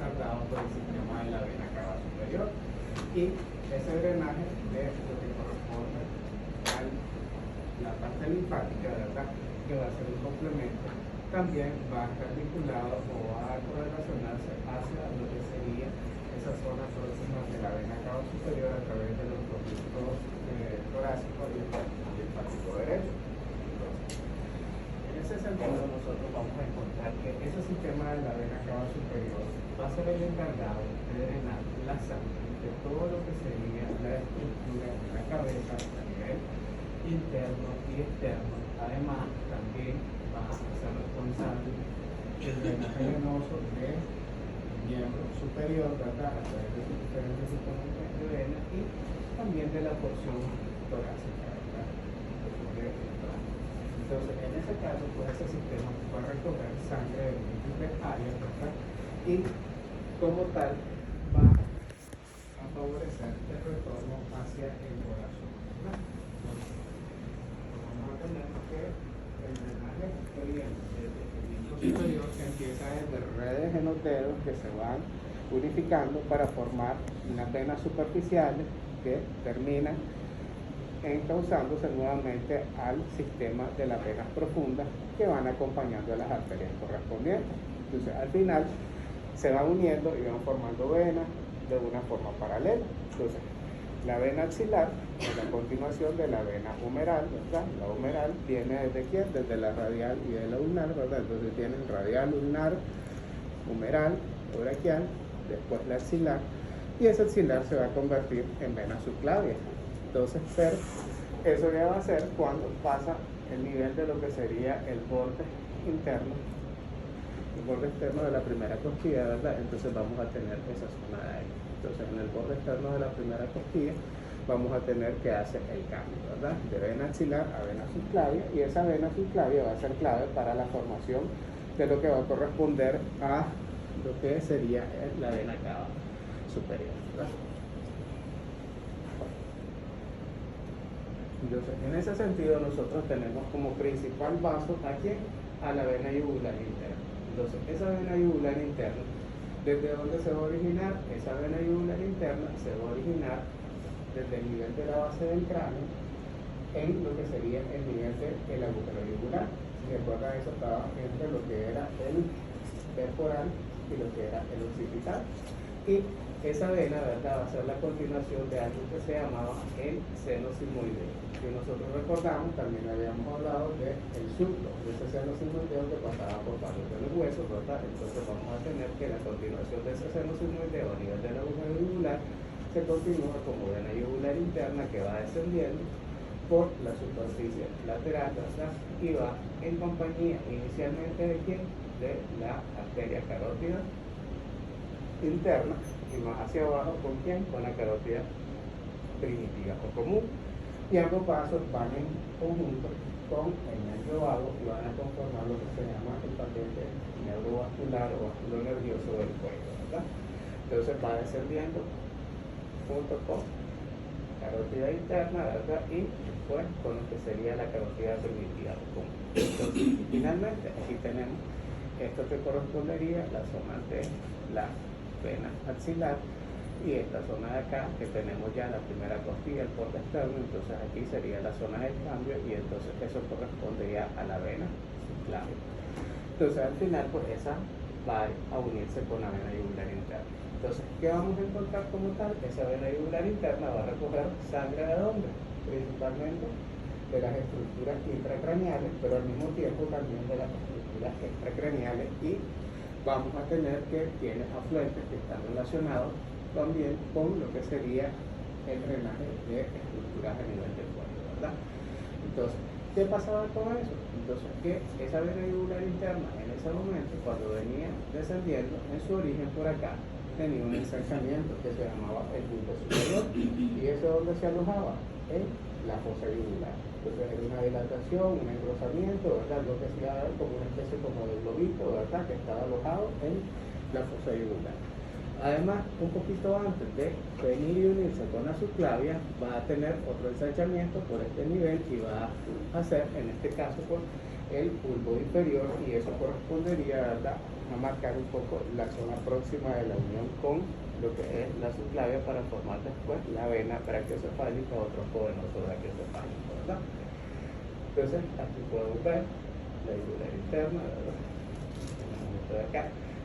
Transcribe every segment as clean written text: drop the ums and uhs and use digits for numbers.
respaldado por el sistema de la vena cava superior. Y ese drenaje de lo que corresponde a la parte linfática, ¿verdad?, que va a ser un complemento, también va a estar vinculado o va a correlacionarse hacia lo que sería esa zona próxima de la vena cava superior a través de los conductos torácicos y el tracto linfático derecho. Entonces, en ese sentido, nosotros vamos a encontrar que ese sistema de la vena cava superior va a ser el encargado de drenar la sangre de todo lo que sería la estructura de la cabeza a nivel interno y externo. Además, también va a ser responsable del drenaje venoso del miembro superior, ¿verdad?, a través de sus diferentes componentes de vena, y también de la porción torácica, ¿verdad?, entonces, en ese caso, pues ese sistema va a recorrer sangre de múltiples áreas, ¿verdad?, y como tal va a favorecer el retorno hacia el corazón, ¿verdad? Entonces, vamos a tener que el drenaje que viene desde el miembro superior empieza desde redes genoteros que se van unificando para formar unas venas superficiales que terminan encauzándose nuevamente al sistema de las venas profundas que van acompañando a las arterias correspondientes. Entonces, al final se van uniendo y van formando venas de una forma paralela. Entonces, la vena axilar es la continuación de la vena humeral, ¿verdad? La humeral viene desde quién? Desde la radial y de la ulnar, ¿verdad? Entonces tienen radial, ulnar, humeral, braquial, después la axilar, y esa axilar se va a convertir en vena subclavia. Entonces, pero eso ya va a ser cuando pasa el nivel de lo que sería el borde interno, el borde externo de la primera costilla, ¿verdad? Entonces vamos a tener esa zona de ahí. Entonces, en el borde externo de la primera costilla vamos a tener que hacer el cambio, ¿verdad?, de vena axilar a vena subclavia, y esa vena subclavia va a ser clave para la formación de lo que va a corresponder a lo que sería la vena cava superior, ¿verdad? Entonces, en ese sentido, nosotros tenemos como principal vaso a quién? A la vena yugular interna. Entonces, esa vena yugular interna, ¿desde dónde se va a originar? Esa vena yugular interna se va a originar desde el nivel de la base del cráneo en lo que sería el nivel del agujero yugular. Si recuerdan, eso estaba entre lo que era el temporal y lo que era el occipital. Y esa vena, ¿verdad?, va a ser la continuación de algo que se llamaba el seno sigmoideo. Si nosotros recordamos, también habíamos hablado del surco de ese seno sigmoideo que pasaba por varios de los huesos, ¿verdad? Entonces vamos a tener que la continuación de ese seno sigmoideo a nivel del agujero yugular se continúa como vena yugular interna que va descendiendo por la superficie lateral, ¿verdad?, y va en compañía inicialmente de quién? De la arteria carótida interna, y más hacia abajo, ¿con quién? Con la carótida primitiva o común, y ambos pasos van en conjunto con el nervio vago y van a conformar lo que se llama el paquete neurovascular o vascular nervioso del cuello, ¿verdad? Entonces va descendiendo junto con carótida interna, ¿verdad?, y después con lo que sería la carótida primitiva o común. Entonces, finalmente aquí tenemos esto que correspondería a la zona de la vena axilar, y esta zona de acá que tenemos ya la primera costilla, el borde externo. Entonces aquí sería la zona del cambio, y entonces eso correspondería a la vena subclavia. Entonces al final, pues esa va a unirse con la vena yugular interna. Entonces, ¿qué vamos a encontrar como tal? Esa vena yugular interna va a recoger sangre de dónde? Principalmente de las estructuras intracraneales, pero al mismo tiempo también de las estructuras extracraneales, y vamos a tener que tiene afluentes que están relacionados también con lo que sería el drenaje de estructuras a nivel del cuerpo, ¿verdad? Entonces, ¿qué pasaba con eso? Entonces, que esa vena yugular interna en ese momento, cuando venía descendiendo, en su origen por acá, tenía un ensanchamiento que se llamaba el bulbo superior, y eso donde se alojaba en la fosa yugular. Entonces, era una dilatación, un engrosamiento, ¿verdad?, lo que se llama como una especie como de globito, ¿verdad?, que estaba alojado en la fosa yugular. Además, un poquito antes de venir y unirse con la subclavia, va a tener otro ensanchamiento por este nivel, y va a hacer, en este caso, pues, el bulbo inferior, y eso correspondería, ¿verdad?, a marcar un poco la zona próxima de la unión con lo que es la subclavia para formar después la vena brachiocefálica o tronco venoso brachiocefálico, ¿verdad? Entonces aquí podemos ver la yugular interna, ¿verdad? Tenemos esto de acá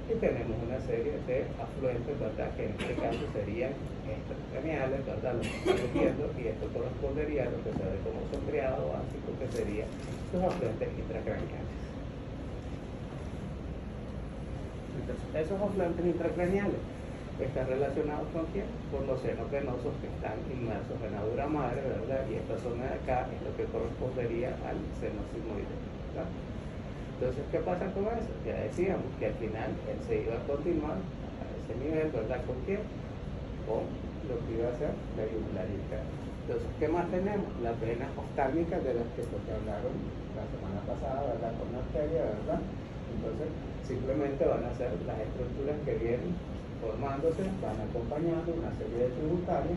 y tenemos una serie de afluentes, ¿verdad?, que en este caso serían extracraneales, ¿verdad?, lo que estamos viendo, y esto correspondería a lo que se ve como sombreado básico, que serían los afluentes intracraneales. Entonces, esos afluentes intracraneales están relacionados con quién? Con los senos venosos que están inmersos en la dura madre, ¿verdad? Y esta zona de acá es lo que correspondería al seno sigmoideo, ¿verdad? Entonces, ¿qué pasa con eso? Ya decíamos que al final él se iba a continuar a ese nivel, ¿verdad? ¿Con quién? Con lo que iba a ser la yugular interna. Entonces, ¿qué más tenemos? Las venas oftálmicas de las que hablaron la semana pasada, ¿verdad? Con la arteria, ¿verdad? Entonces, simplemente van a ser las estructuras que vienen formándose, van acompañando una serie de tributarios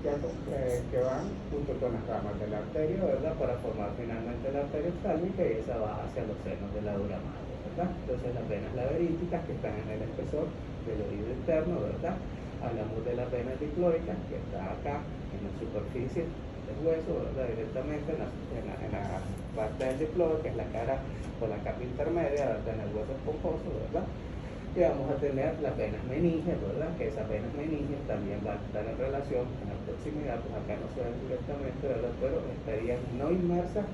que van junto con las ramas de la arteria, ¿verdad?, para formar finalmente la arteria oftálmica, y esa va hacia los senos de la dura madre, ¿verdad? Entonces, las venas laberíticas que están en el espesor del oído interno, ¿verdad? Hablamos de las venas diploicas que están acá en la superficie del hueso, ¿verdad?, directamente en la parte del diploide, que es la cara o la capa intermedia, ¿verdad?, en el hueso esponjoso, ¿verdad? Y vamos a tener las venas meninges, ¿verdad?, que esas venas meninges también van a estar en relación con la proximidad, pues acá no se ven directamente, ¿verdad?, pero estarían no inmersas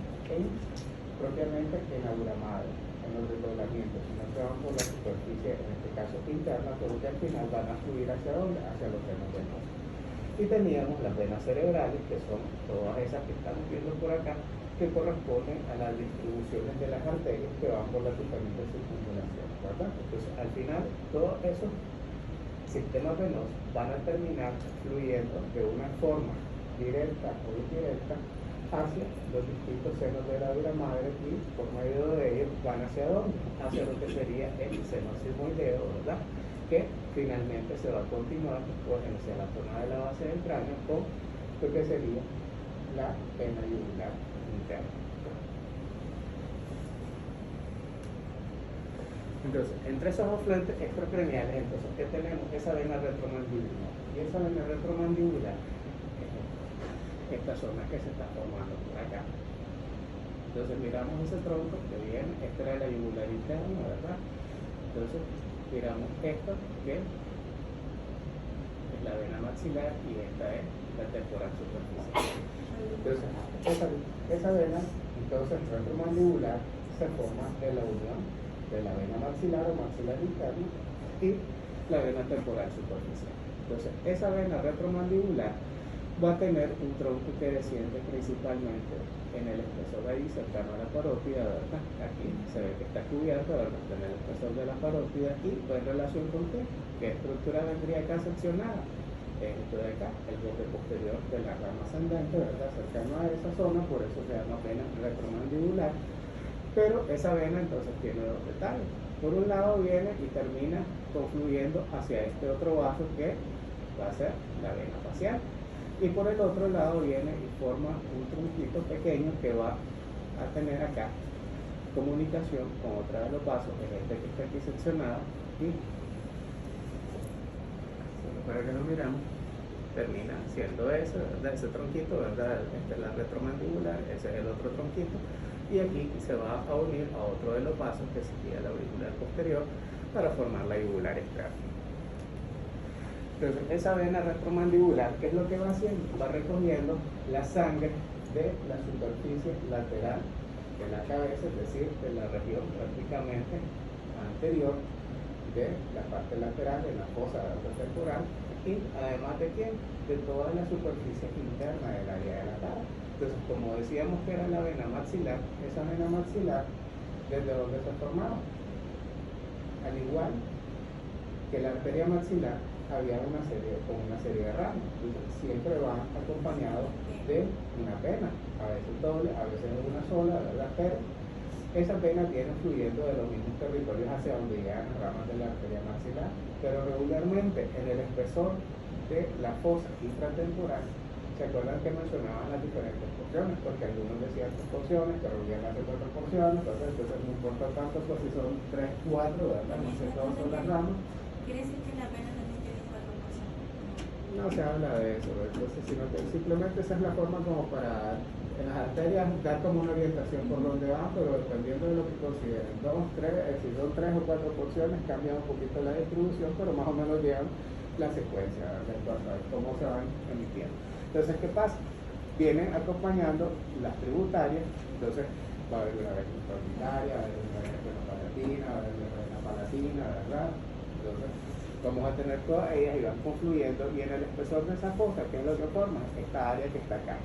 propiamente en la dura madre, en los desdoblamientos, sino que van por la superficie, en este caso interna, pero que al final van a fluir hacia dónde, hacia los senos venosos. Y teníamos las venas cerebrales, que son todas esas que estamos viendo por acá, que corresponden a las distribuciones de las arterias que van por las diferentes circunvalaciones, ¿verdad? Entonces, al final, todos esos sistemas venosos van a terminar fluyendo de una forma directa o indirecta hacia los distintos senos de la dura madre, y por medio de ellos van hacia dónde, hacia lo que sería el seno sigmoideo, ¿verdad?, que finalmente se va a continuar después hacia la zona de la base del cráneo con lo que sería la vena yugular interna. Entonces, entre esos afluentes extracraneales, entonces, ¿qué tenemos? Esa vena retromandibular. Y esa vena retromandibular es esta zona que se está formando por acá. Entonces, miramos ese tronco que viene, esta era la yugular interna, ¿verdad? Entonces, miramos esto, que es la vena maxilar, y esta es la temporal superficial. Entonces, esa vena, entonces, retromandibular, se forma de la unión de la vena maxilar o maxilar interna y la vena temporal superficial. Entonces, esa vena retromandibular va a tener un tronco que desciende principalmente en el espesor ahí cercano a la parótida, ¿verdad? Aquí se ve que está cubierto, ¿verdad?, en el espesor de la parótida, y va en relación con qué estructura vendría acá seccionada. Esto de acá, el borde posterior de la rama ascendente, ¿verdad?, cercano a esa zona, por eso se llama vena retromandibular. Pero esa vena entonces tiene dos detalles. Por un lado viene y termina confluyendo hacia este otro vaso que va a ser la vena facial, y por el otro lado viene y forma un tronquito pequeño que va a tener acá comunicación con otra de los vasos, que es este que está aquí seccionado, y para que lo miramos, termina siendo ese, ¿verdad?, ese tronquito, ¿verdad?, esta es la retromandibular, ese es el otro tronquito, y aquí se va a unir a otro de los vasos que sería la auricular posterior para formar la yugular externa. Entonces, esa vena retromandibular, ¿qué es lo que va haciendo? Va recogiendo la sangre de la superficie lateral de la cabeza, es decir, de la región prácticamente anterior de la parte lateral de la fosa temporal, y además de quién, de toda la superficie interna del área de la cara. Entonces, como decíamos que era la vena maxilar, esa vena maxilar, ¿desde dónde se formaba? Al igual que la arteria maxilar, había una serie de ramas, entonces siempre van acompañados de una vena, a veces doble, a veces una sola, ¿verdad? Pero esas venas vienen fluyendo de los mismos territorios hacia donde llegan las ramas de la arteria maxilar, pero regularmente en el espesor de la fosa intratemporal ¿Se acuerdan que mencionaban las diferentes porciones? Porque algunos decían 3 porciones, pero volvían a hacer 4 porciones, entonces no importa tanto pues, si son 3, 4, ¿verdad? No sé, todas son las ramas. ¿Quiere decir que la vena también tiene 4 porciones? No se habla de eso, entonces, sino que simplemente esa es la forma como para en las arterias dar como una orientación por donde van, pero dependiendo de lo que consideren. 2, 3, si son 3 o 4 porciones, cambia un poquito la distribución, pero más o menos llevan la secuencia de cómo se van emitiendo. Entonces, ¿qué pasa? Vienen acompañando las tributarias, entonces va a haber una vena extraordinaria, va a haber una vena palatina, va a haber una vena palatina, ¿verdad? Entonces, vamos a tener todas ellas y van confluyendo, y en el espesor de esa fosa, que es lo que forma esta área que está acá.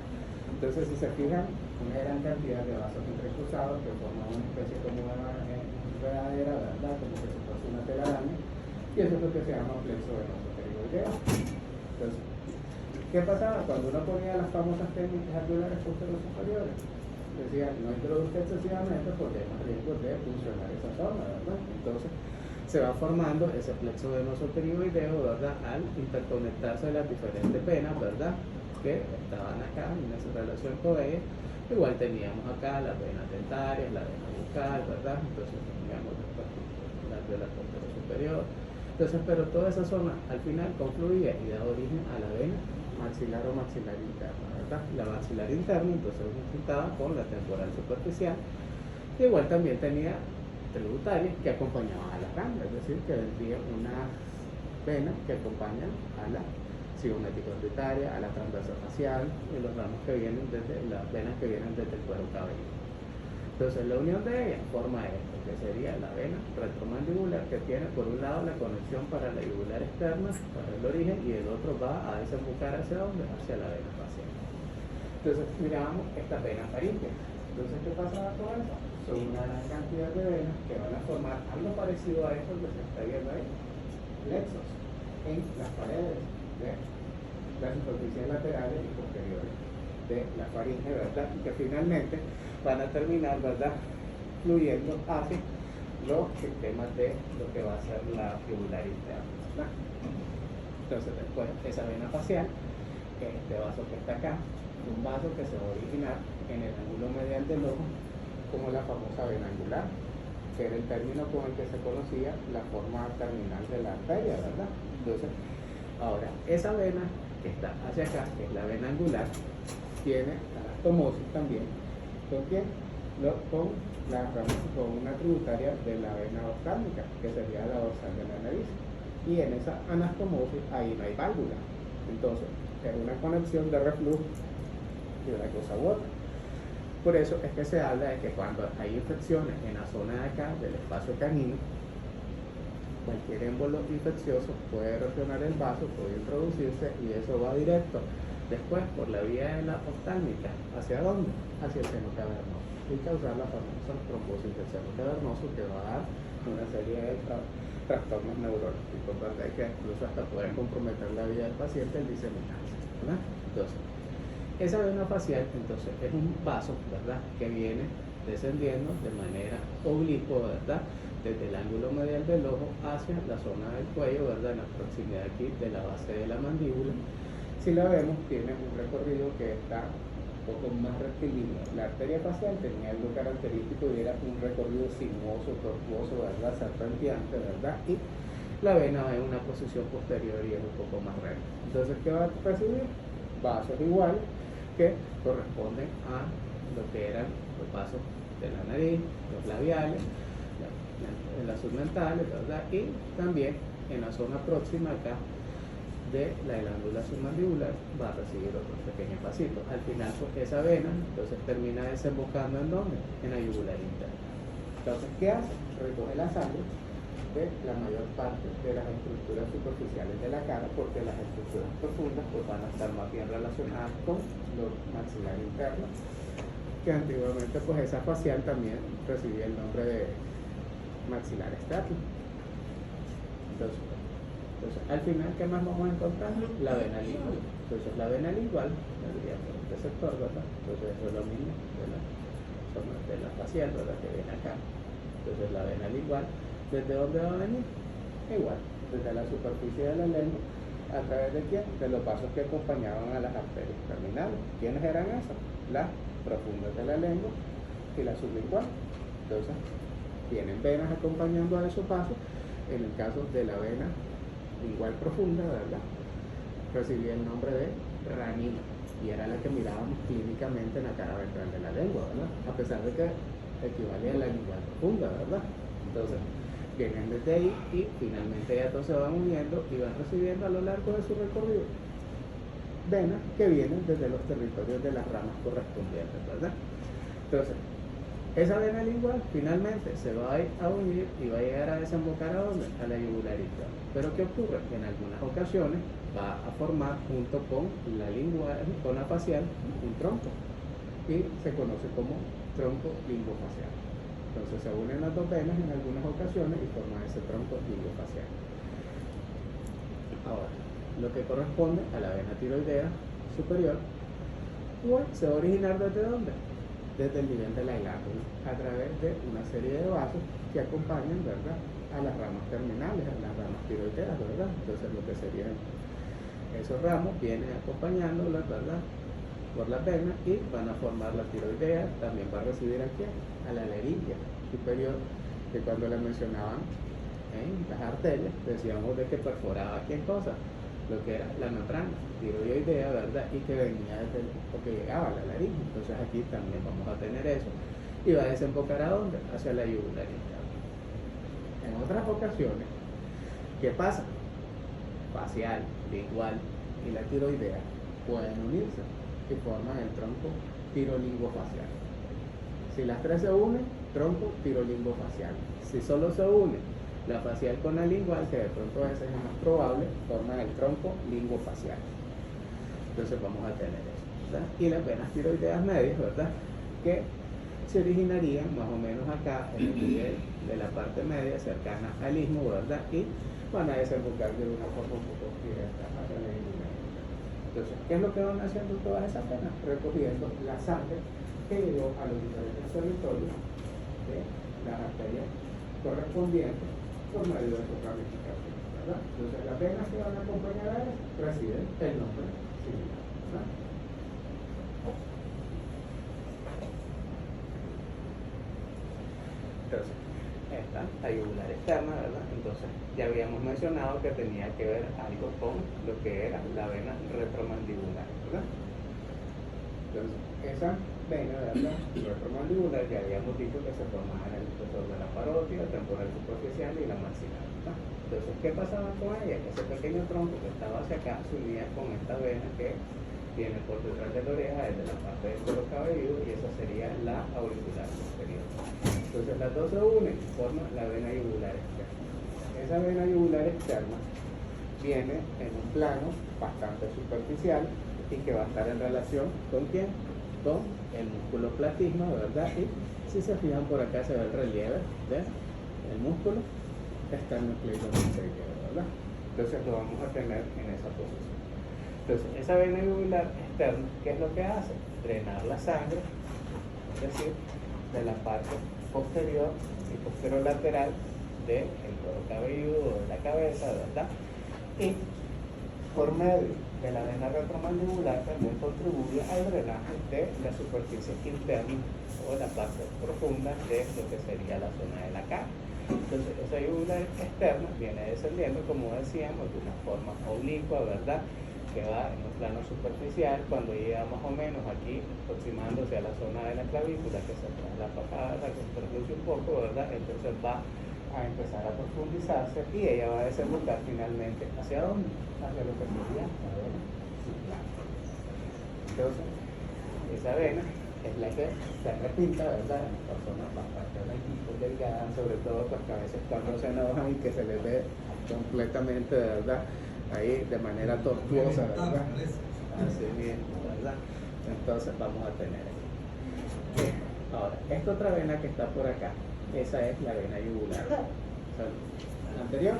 Entonces, si se fijan, una gran cantidad de vasos entrecruzados que forman una especie como una enredadera, ¿verdad? Como que se fuese una telaraña, y eso es lo que se llama plexo venoso pterigoideo. Entonces, ¿qué pasaba? Cuando uno ponía las famosas técnicas alveolares posteriores superiores, decía, no introduzca excesivamente porque hay más riesgo de funcionar esa zona, ¿verdad? Entonces, se va formando ese plexo venoso pterigoideo, ¿verdad? Al interconectarse las diferentes venas, ¿verdad? Que estaban acá en esa relación con ellas. Igual teníamos acá las venas dentarias, la vena bucal, ¿verdad? Entonces teníamos las de la posterior superior. Entonces, pero toda esa zona al final confluía y da origen a la vena maxilar o maxilar interna, ¿verdad? La maxilar interna entonces juntaba con la temporal superficial. Igual también tenía tributarias que acompañaban a la rama, es decir, que vendría una vena que acompaña a la cigomática orbitaria, a la transversa facial y los ramos que vienen desde las venas que vienen desde el cuero cabelludo. Entonces la unión de ellas forma esto, que sería la vena retromandibular, que tiene por un lado la conexión para la yugular externa, para el origen, y el otro va a desembocar hacia dónde, hacia la vena facial. Entonces miramos esta vena faríngea. Entonces, ¿qué pasa con eso? Son una gran cantidad de venas que van a formar algo parecido a eso que se está viendo ahí, plexos, en las paredes de las superficies laterales y posteriores de la faringe, ¿verdad? Y que finalmente van a terminar, ¿verdad?, fluyendo hacia los sistemas de lo que va a ser la yugular interna, ¿verdad? Entonces, después, esa vena facial, que es este vaso que está acá, un vaso que se va a originar en el ángulo medial del ojo, como la famosa vena angular, que era el término con el que se conocía la forma terminal de la arteria, ¿verdad? Entonces, ahora, esa vena que está hacia acá, que es la vena angular, tiene anastomosis también. ¿Con quién? Con una tributaria de la vena oftálmica, que sería la dorsal de la nariz. Y en esa anastomosis ahí no hay válvula. Entonces, es una conexión de reflujo de una cosa u otra. Por eso es que se habla de que cuando hay infecciones en la zona de acá del espacio canino, cualquier émbolo infeccioso puede reaccionar el vaso, puede introducirse y eso va directo después por la vía de la oftálmica. ¿Hacia dónde? Hacia el seno cavernoso y causar la famosa trombosis del seno cavernoso, que va a dar una serie de trastornos neurológicos, ¿verdad? Que incluso hasta pueden comprometer la vida del paciente al diseminarse, ¿verdad? Entonces, esa vena facial entonces es un vaso, ¿verdad?, que viene descendiendo de manera oblicua, ¿verdad?, desde el ángulo medial del ojo hacia la zona del cuello, ¿verdad?, en la proximidad aquí de la base de la mandíbula. Si la vemos, tiene un recorrido que está un poco más rectilíneo. La arteria facial tenía algo característico y era un recorrido sinuoso, tortuoso, ¿verdad?, serpenteante, ¿verdad?, y la vena va en una posición posterior y es un poco más recta. Entonces, ¿qué va a recibir? Vasos iguales que corresponden a lo que eran los vasos de la nariz, los labiales, las submentales, ¿verdad? Y también en la zona próxima acá de la glándula submandibular va a recibir otros pequeños vasitos. Al final, pues esa vena entonces termina desembocando ¿en dónde? En la yugular interna. Entonces, ¿qué hace? Recoge la sangre de la mayor parte de las estructuras superficiales de la cara, porque las estructuras profundas pues van a estar más bien relacionadas con los maxilar internos, que antiguamente pues esa facial también recibía el nombre de maxilar externo. Entonces, al final, ¿qué más vamos a encontrar? La vena lingual. Entonces, la vena lingual vendría por este sector, ¿verdad? Entonces, eso es lo mismo de la facial, ¿verdad?, que viene acá. Entonces, la vena lingual, ¿desde dónde va a venir? Igual, desde la superficie de la lengua ¿A través de quién? De los vasos que acompañaban a las arterias terminales. ¿Quiénes eran esos? Las profundas de la lengua y la sublingual. Entonces, tienen venas acompañando a esos vasos. En el caso de la vena lingual profunda, ¿verdad?, recibía el nombre de ranina y era la que mirábamos clínicamente en la cara ventral de la lengua, ¿verdad?, a pesar de que equivale a la lingual profunda, ¿verdad? Entonces, vienen desde ahí y finalmente ya todos se van uniendo y van recibiendo a lo largo de su recorrido venas que vienen desde los territorios de las ramas correspondientes, ¿verdad? Entonces, esa vena lingual finalmente se va a unir y va a llegar a desembocar ¿a dónde? A la yugular interna. Pero ¿qué ocurre? Que en algunas ocasiones va a formar junto con la lingual, con la facial, un tronco y se conoce como tronco lingofacial. Entonces se unen las dos venas en algunas ocasiones y forman ese tronco lingofacial. Ahora, lo que corresponde a la vena tiroidea superior, pues, se va a originar ¿desde dónde? Desde el nivel de la glándula, a través de una serie de vasos que acompañan, ¿verdad?, a las ramas terminales, a las ramas tiroideas, ¿verdad? Entonces lo que serían esos ramos vienen acompañándolas, ¿verdad?, por las venas y van a formar la tiroidea. También va a recibir aquí a la laringe superior, que cuando la mencionaban en las arterias decíamos de que perforaba ¿qué cosa? Lo que era la membrana tiroidea, ¿verdad?, y que venía desde porque llegaba a la laringe. Entonces aquí también vamos a tener eso y va a desembocar ¿a dónde? Hacia la yugular interna. En otras ocasiones, ¿qué pasa? Facial, lingual y la tiroidea pueden unirse y forman el tronco tirolingofacial. Si las tres se unen, tronco tirolingofacial. Si solo se une la facial con la lingual, que de pronto a veces es más probable, forman el tronco lingofacial. Entonces vamos a tener eso, ¿verdad? Y las venas tiroideas medias, ¿verdad?, que se originarían más o menos acá en el nivel de la parte media cercana al istmo, ¿verdad?, y van a desembocar de una forma un poco directa hacia la yugular. Entonces, ¿qué es lo que van haciendo todas esas venas? Recogiendo la sangre que llegó a los diferentes territorios de las arterias correspondientes por medio de sus ramificaciones, ¿verdad? Entonces, las venas que van a acompañar a eso reciben el nombre similar, ¿verdad? Entonces, esta, la yugular externa, ¿verdad? Entonces, ya habíamos mencionado que tenía que ver algo con lo que era la vena retromandibular, ¿verdad? Entonces, esa vena, ¿verdad?, retromandibular, ya habíamos dicho que se formaba en el espesor de la parótida, temporal superficial y la maxilar, ¿verdad? Entonces, ¿qué pasaba con ella? Que ese pequeño tronco que estaba hacia acá se unía con esta vena que viene por detrás de la oreja, desde la parte del cuero cabelludo, y esa sería la auricular posterior. Entonces las dos se unen y forman la vena yugular externa. Esa vena yugular externa viene en un plano bastante superficial y que va a estar en relación ¿con quién? Con el músculo platisma, ¿verdad? Y si se fijan por acá se ve el relieve del músculo esternocleidomastoideo, ¿verdad? Entonces lo vamos a tener en esa posición. Entonces, esa vena yugular externa, ¿qué es lo que hace? Drenar la sangre, es decir, de la parte posterior y posterolateral del cuero cabelludo de la cabeza, ¿verdad? Y por medio de la vena retromandibular también contribuye al drenaje de la superficie interna o la parte profunda de lo que sería la zona de la cara. Entonces, esa yugular externa viene descendiendo, como decíamos, de una forma oblicua, ¿verdad?, que va en un plano superficial. Cuando llega más o menos aquí, aproximándose a la zona de la clavícula, que se trae la papada, que se reduce un poco, ¿verdad? Entonces va a empezar a profundizarse y ella va a desembocar finalmente ¿hacia dónde? Hacia lo que sería la vena subclaviana. Entonces, esa vena es la que se repinta, ¿verdad?, en personas bastante blanquitas, delgadas, sobre todo porque a veces cuando se enojan y que se les ve completamente, ¿verdad?, ahí de manera tortuosa, ¿verdad? Así mismo, ¿verdad? Entonces vamos a tener aquí. Ahora, esta otra vena que está por acá, esa es la vena yugular. O sea, la anterior,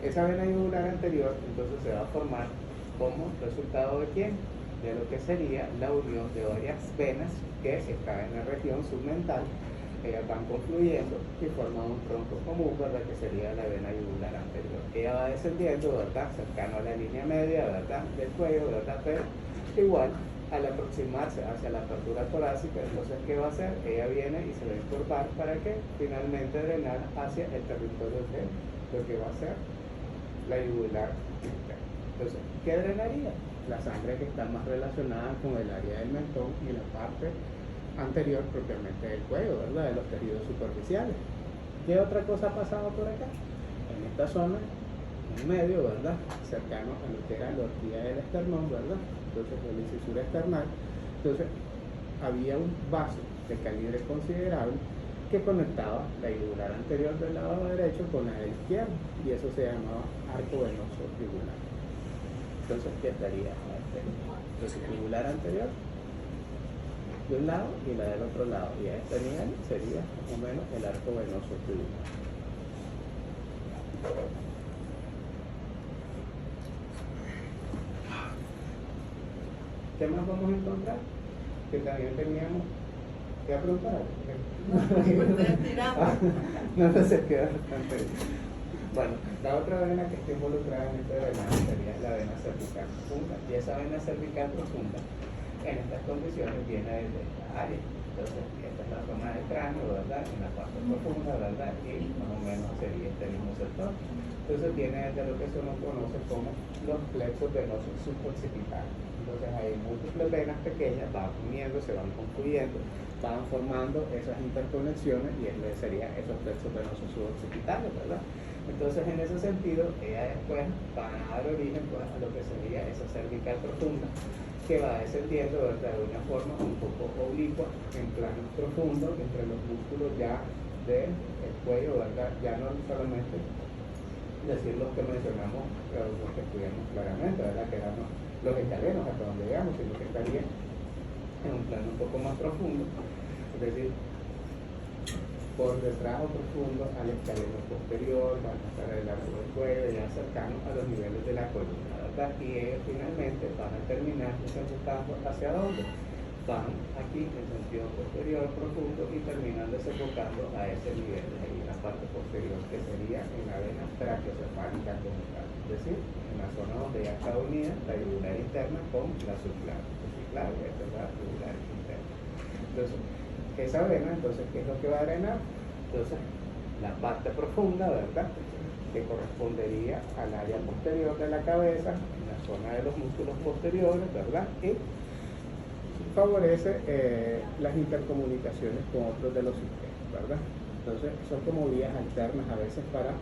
esa vena yugular anterior, entonces se va a formar como resultado de quién? De lo que sería la unión de varias venas que están en la región submental ellas van confluyendo y forman un tronco común, ¿verdad? Que sería la vena yugular anterior. Ella va descendiendo, ¿verdad? Cercano a la línea media, ¿verdad? Del cuello, ¿verdad? Pero igual, al aproximarse hacia la apertura torácica, entonces, ¿qué va a hacer? Ella viene y se va a encorvar para que finalmente drenar hacia el territorio de lo que va a ser la yugular interna. Entonces, ¿qué drenaría? La sangre que está más relacionada con el área del mentón y la parte anterior propiamente del cuello, ¿verdad? De los tejidos superficiales. ¿Qué otra cosa ha pasado por acá? En esta zona, en medio, ¿verdad? Cercano a lo que era la horquilla del esternón, ¿verdad? Entonces, la incisura esternal. Entonces, había un vaso de calibre considerable que conectaba la yugular anterior del lado derecho con la del izquierdo, y eso se llamaba arco venoso yugular. Entonces, ¿qué estaría? Entonces, yugular anterior de un lado y la del otro lado, y a este nivel sería más o menos el arco venoso yugular. ¿Qué más vamos a encontrar? Que también teníamos que preguntar. No se queda bastante. Bueno, la otra vena que está involucrada en este drenaje sería la vena cervical profunda, y esa vena cervical profunda en estas condiciones viene desde esta área. Entonces, esta es la zona del cráneo, ¿verdad? En la parte profunda, ¿verdad? Y más o menos sería este mismo sector. Entonces, viene desde lo que se nos conoce como los plexos venosos suboccipitales. Entonces, hay múltiples venas pequeñas, van uniendo, se van confluyendo, van formando esas interconexiones, y eso serían esos plexos venosos suboccipitales, ¿verdad? Entonces, en ese sentido, ella después va a dar origen, pues, a lo que sería esa cervical profunda, que va descendiendo, ¿verdad? De una forma un poco oblicua, en planos profundos, entre los músculos ya del cuello, ¿verdad? Ya no solamente decir los que mencionamos, los que estudiamos claramente, ¿verdad? Que eran los escalenos hasta donde llegamos, sino que estaría en un plano un poco más profundo, es decir, por detrás o profundo al escaleno posterior, van a estar el largo del cuello, ya cercano a los niveles de la columna, ¿verdad? Y ellos finalmente van a terminar desembocando hacia dónde? Van aquí en sentido posterior profundo y terminan desembocando a ese nivel de ahí, en la parte posterior, que sería en la vena traqueocefálica como tal, es decir, en la zona donde ya está unida la yugular interna con la subclave. Subclave, esta es la yugular interna. Entonces, esa vena, entonces, ¿qué es lo que va a drenar? Entonces, la parte profunda, ¿verdad? Que correspondería al área posterior de la cabeza, en la zona de los músculos posteriores, ¿verdad? Y favorece las intercomunicaciones con otros de los sistemas, ¿verdad? Entonces, son como vías alternas a veces para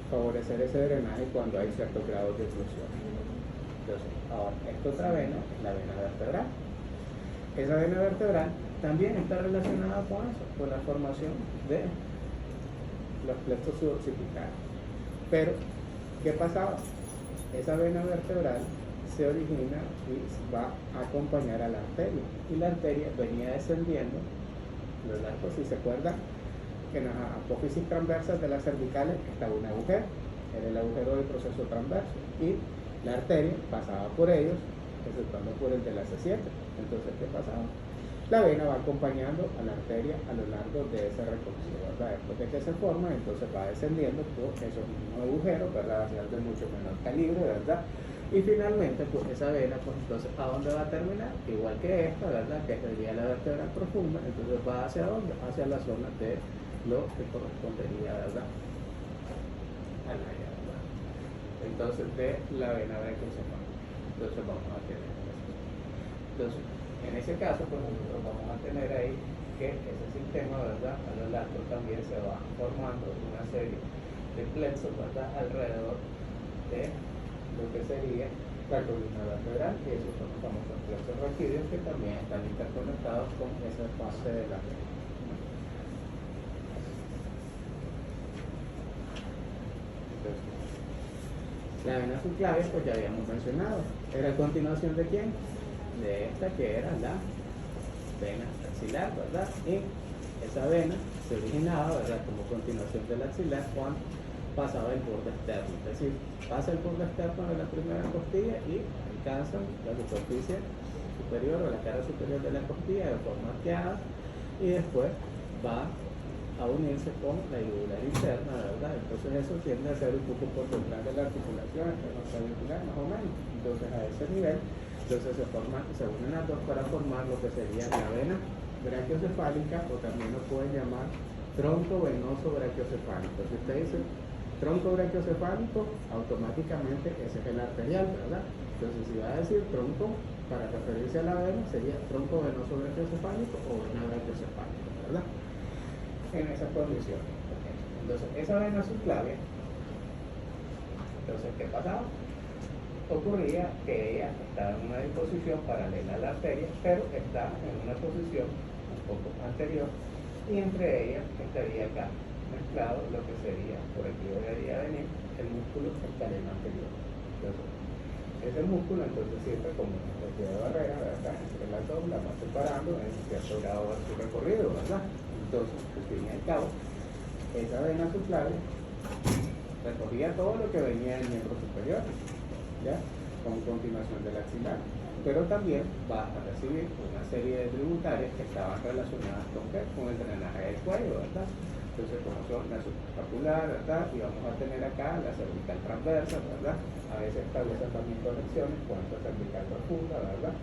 favorecer ese drenaje cuando hay ciertos grados de oclusión. Entonces, ahora, esta otra vena es la vena vertebral. Esa vena vertebral también está relacionada con eso, con la formación de los plexos suboccipitales. Pero, ¿qué pasaba? Esa vena vertebral se origina y va a acompañar a la arteria, y la arteria venía descendiendo lo largo, si se acuerdan, que en las apófisis transversas de las cervicales estaba un agujero, era el agujero del proceso transverso, y la arteria pasaba por ellos, exceptuando por el de la C7. Entonces, ¿qué pasaba? La vena va acompañando a la arteria a lo largo de ese recorrido, ¿verdad? Después de que se forma, entonces va descendiendo por esos mismos agujeros, ¿verdad? Hacia de mucho menor calibre, ¿verdad? Y finalmente, pues esa vena, pues entonces, ¿a dónde va a terminar? Igual que esta, ¿verdad? Que sería la vértebra profunda, entonces va hacia dónde? Hacia la zona de lo que correspondería, ¿verdad? A la área, ¿verdad? Entonces, de la vena brachiocefálica. Entonces, vamos a tener eso. Entonces, en ese caso, pues nosotros vamos a tener ahí que ese sistema, ¿verdad? A lo largo también se va formando una serie de plexos, ¿verdad? Alrededor de lo que sería la columna vertebral, y esos son los famosos plexos raquídeos que también están interconectados con esa fase de la vena. Entonces, la vena subclavia, pues ya habíamos mencionado, era a continuación de quién? De esta, que era la vena axilar, ¿verdad? Y esa vena se originaba, ¿verdad? Como continuación del axilar cuando pasaba el borde externo, es decir, pasa el borde externo de la primera costilla y alcanza la superficie superior o la cara superior de la costilla de forma arqueada, y después va a unirse con la yugular interna, ¿verdad? Entonces eso tiende a ser un poco por detrás de la articulación, entre la clavícula más o menos. Entonces a ese nivel, entonces se unen las dos para formar lo que sería la vena brachiocefálica, o también lo pueden llamar tronco venoso brachiocefálico. Si usted dice tronco brachiocefálico, automáticamente ese es el arterial, ¿verdad? Entonces si va a decir tronco para referirse a la vena, sería tronco venoso brachiocefálico o vena brachiocefálica, ¿verdad? En esas condiciones. Entonces esa vena subclavia, entonces ¿qué pasaba? Ocurría que ella estaba en una disposición paralela a la arteria, pero está en una posición un poco anterior, y entre ellas estaría acá mezclado lo que sería, por aquí debería venir el músculo escaleno anterior. Entonces, ese músculo entonces sirve como una especie de barrera, ¿verdad?, entre las dos, la va separando en cierto grado de su recorrido, ¿verdad? Entonces, al fin y al cabo, esa vena subclavia recorría todo lo que venía del miembro superior, ¿ya?, con continuación del axilar, pero también va a recibir una serie de tributarias que estaban relacionadas con ¿qué? Con el drenaje del cuello, ¿verdad? Entonces, como son la supraescapular, ¿verdad? Y vamos a tener acá la cervical transversa, ¿verdad? A veces establecen también conexiones con esta cervical profunda, ¿verdad?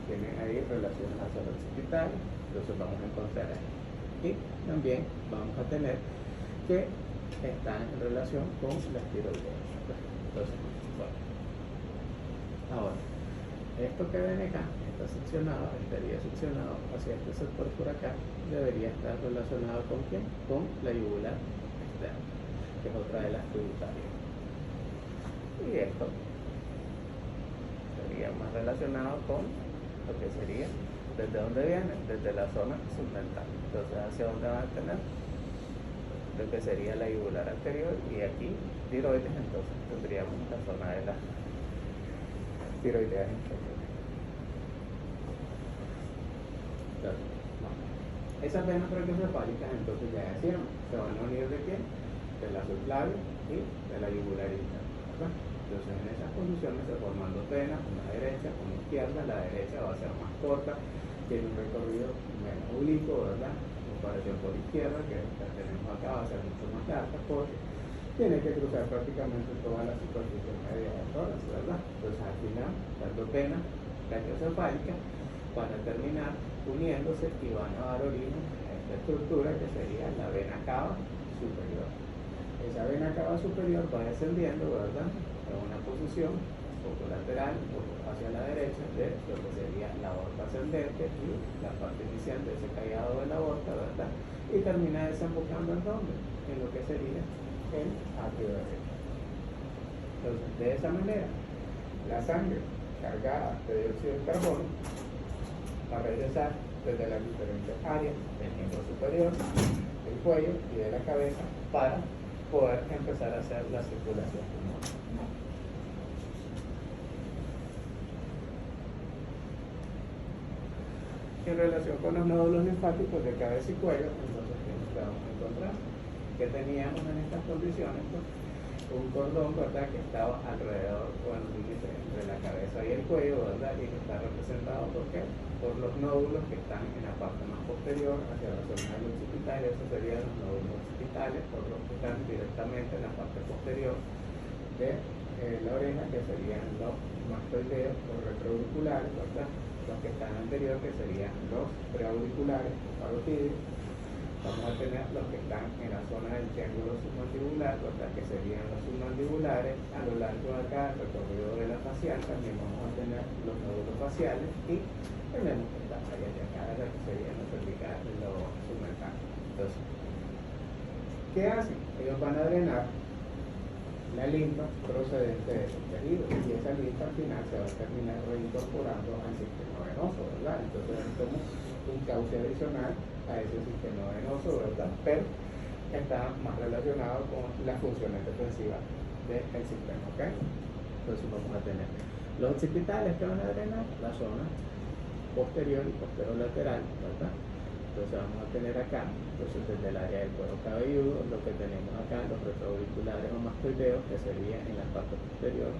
Tienen ahí relaciones hacia los occipitales, entonces vamos a encontrar ahí. Y también vamos a tener que están en relación con las tiroideas. Entonces, bueno. Ahora, esto que ven acá, está seccionado, estaría seccionado hacia este sector por acá, debería estar relacionado con ¿quién? Con la yugular externa, que es otra de las tributarias. Y esto sería más relacionado con lo que sería, ¿desde dónde viene? Desde la zona submental. Entonces, ¿hacia dónde van a tener? Lo que sería la yugular anterior, y aquí tiroides, entonces tendríamos la zona de las tiroideas inferiores. Entonces, no. Esas venas brachiocefálicas entonces ya decíamos, se van a unir ¿de quién? De la subclavia y de la yugular interna, ¿verdad? Entonces en esas posiciones se forman dos venas, una derecha, una izquierda. La derecha va a ser más corta, tiene un recorrido menos oblicuo, ¿verdad? En comparación con la izquierda, que la tenemos acá, va a ser mucho más larga porque tiene que cruzar prácticamente toda la superficie media del tórax, ¿verdad? Entonces al final las dos venas brachiocefálicas van a terminar uniéndose y van a dar origen a esta estructura que sería la vena cava superior. Esa vena cava superior va descendiendo, ¿verdad?, en una posición un poco lateral, un poco hacia la derecha de lo que sería la aorta ascendente y la parte inicial de ese callado de la aorta, ¿verdad?, y termina desembocando en dónde, en lo que sería el atrio derecho. Entonces, de esa manera, la sangre cargada de dióxido de carbono va a regresar desde las diferentes áreas del miembro superior, del cuello y de la cabeza para poder empezar a hacer la circulación pulmonar. En relación con los nódulos linfáticos de cabeza y cuello, entonces, ¿qué nos vamos a encontrar? Que teníamos en estas condiciones, pues, un cordón, ¿verdad?, que estaba alrededor o en el límite entre la cabeza y el cuello, ¿verdad?, y que está representado ¿por qué? Por los nódulos que están en la parte más posterior hacia la zona del occipital. Esos serían los nódulos occipitales, otros que están directamente en la parte posterior de la oreja, que serían los mastoideos o retroauriculares, ¿verdad?, los que están anterior, que serían los preauriculares o parotidios. Vamos a tener los que están en la zona del triángulo submandibular, ¿verdad?, que serían los submandibulares. A lo largo de acá, el recorrido de la facial, también vamos a tener los nódulos faciales, y tenemos estas áreas de acá, ¿verdad?, que serían los cervicales, los submentales. Entonces, ¿qué hacen? Ellos van a drenar la linfa procedente de esos tejidos, y esa linfa al final se va a terminar reincorporando al sistema venoso, ¿verdad? Entonces es como un cauce adicional a ese sistema venoso, ¿verdad?, pero está más relacionado con las funciones defensivas del sistema, ¿ok? Entonces vamos a tener los occipitales que van a drenar la zona posterior y posterolateral, ¿verdad? Entonces vamos a tener acá, entonces desde el área del cuero cabelludo, lo que tenemos acá, los retroauriculares o mastoideos, que sería en la parte posterior,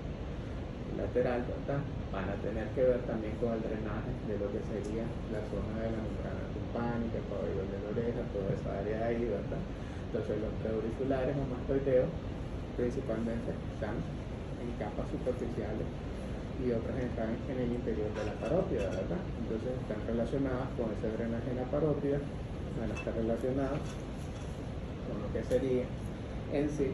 lateral, ¿verdad? Van a tener que ver también con el drenaje de lo que sería la zona de la membrana timpánica, el pabellón de la oreja, toda esa área ahí, ¿verdad? Entonces los preauriculares o mastoideos principalmente están en capas superficiales y otras están en el interior de la parótida, ¿verdad? Entonces están relacionadas con ese drenaje en la parótida, van a estar relacionadas con lo que sería en sí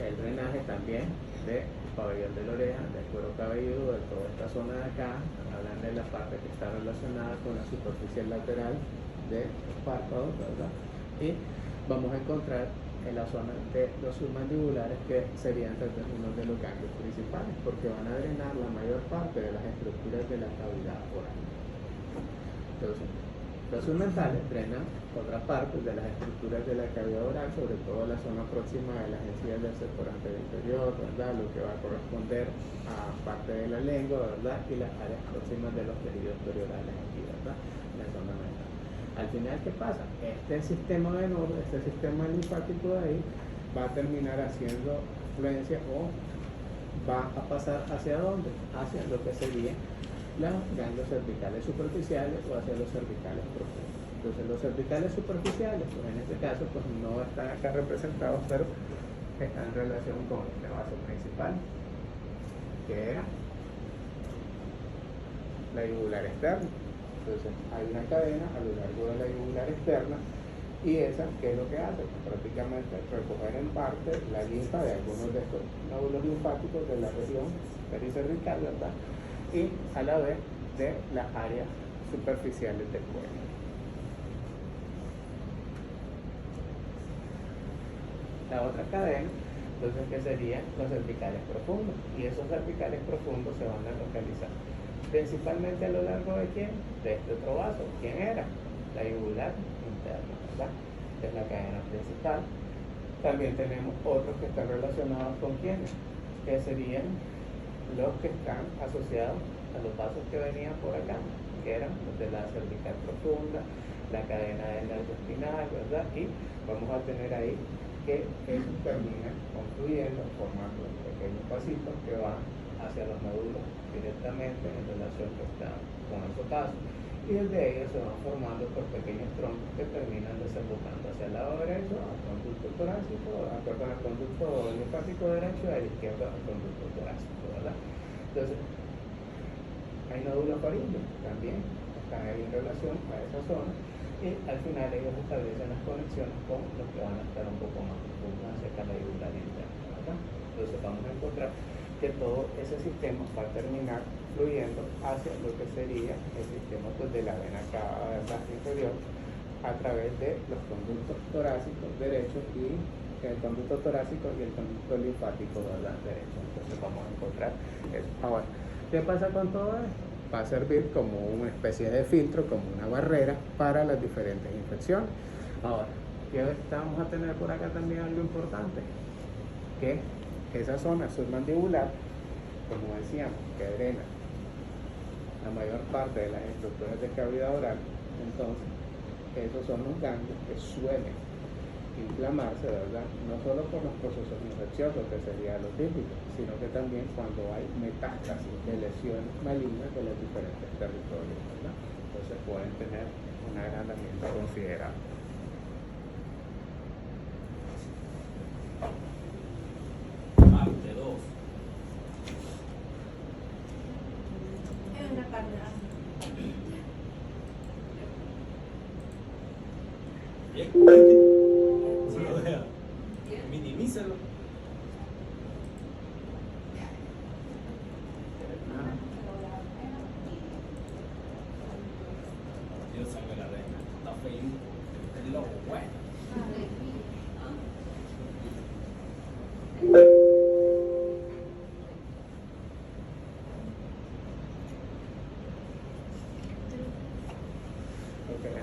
el drenaje también del pabellón de la oreja, del cuero cabelludo, de toda esta zona de acá. Hablan de la parte que está relacionada con la superficie lateral de los párpados, ¿verdad? Y vamos a encontrar en la zona de los submandibulares, que serían uno de los ganglios principales, porque van a drenar la mayor parte de las estructuras de la cavidad oral. Entonces, los submentales drenan otra parte de las estructuras de la cavidad oral, sobre todo la zona próxima de las encías del sector anterior inferior, ¿verdad? Lo que va a corresponder a parte de la lengua, ¿verdad? Y las áreas próximas de los tejidos periorales aquí, ¿verdad? La zona mental. Al final, ¿qué pasa? Este sistema venoso, este sistema linfático de ahí, va a terminar haciendo fluencia o va a pasar ¿hacia dónde? Hacia lo que sería los ganglios cervicales superficiales o hacia los cervicales profundos. Entonces los cervicales superficiales, pues en este caso, pues no están acá representados, pero están en relación con este vaso principal, que era la yugular externa. Entonces hay una cadena a lo largo de la yugular externa, y esa, ¿qué es lo que hace? Pues prácticamente recoger en parte la linfa de algunos de estos nódulos linfáticos de la región pericervical, ¿verdad? Y a la vez de las áreas superficiales del cuello. La otra cadena, entonces, que serían los cervicales profundos, y esos cervicales profundos se van a localizar principalmente a lo largo de ¿quién? De este otro vaso. ¿Quién era? La yugular interna, ¿verdad? Que es la cadena principal. También tenemos otros que están relacionados con quiénes, que serían los que están asociados a los vasos que venían por acá, que eran los de la cervical profunda, la cadena del nervio espinal, ¿verdad? Y vamos a tener ahí que ellos terminan confluyendo, formando pequeños pasitos que van hacia los nódulos directamente en relación que están con esos vasos, y desde ellos se van formando por pequeños troncos que terminan desembocando hacia el lado derecho al conducto torácico, al conducto linfático derecho, y al izquierdo al conducto torácico, ¿verdad? Entonces, hay nódulos faríneos también, están ahí en relación a esa zona, y al final ellos establecen las conexiones con los que van a estar un poco más profundos hacia la yugular interna, ¿verdad? Entonces vamos a encontrar que todo ese sistema va a terminar fluyendo hacia lo que sería el sistema, pues, de la vena cava, ¿verdad? Inferior, a través de los conductos torácicos derechos y el conducto torácico y el conducto linfático, ¿verdad? Derecho. Entonces vamos a encontrar eso. Ahora, ¿qué pasa con todo esto? Va a servir como una especie de filtro, como una barrera para las diferentes infecciones. Ahora, ¿qué vamos a tener por acá también? Algo importante, que esa zona submandibular, como decíamos, que drena la mayor parte de las estructuras de cavidad oral. Entonces, esos son los ganglios que suelen inflamarse, ¿verdad? No solo por los procesos infecciosos, que sería lo típico, sino que también cuando hay metástasis de lesiones malignas de los diferentes territorios, ¿verdad? Entonces pueden tener un agrandamiento considerable. Parte 2. Es una parte A. Bien. Minimízalo. Dios salve la reina. Está feliz. Es lo bueno.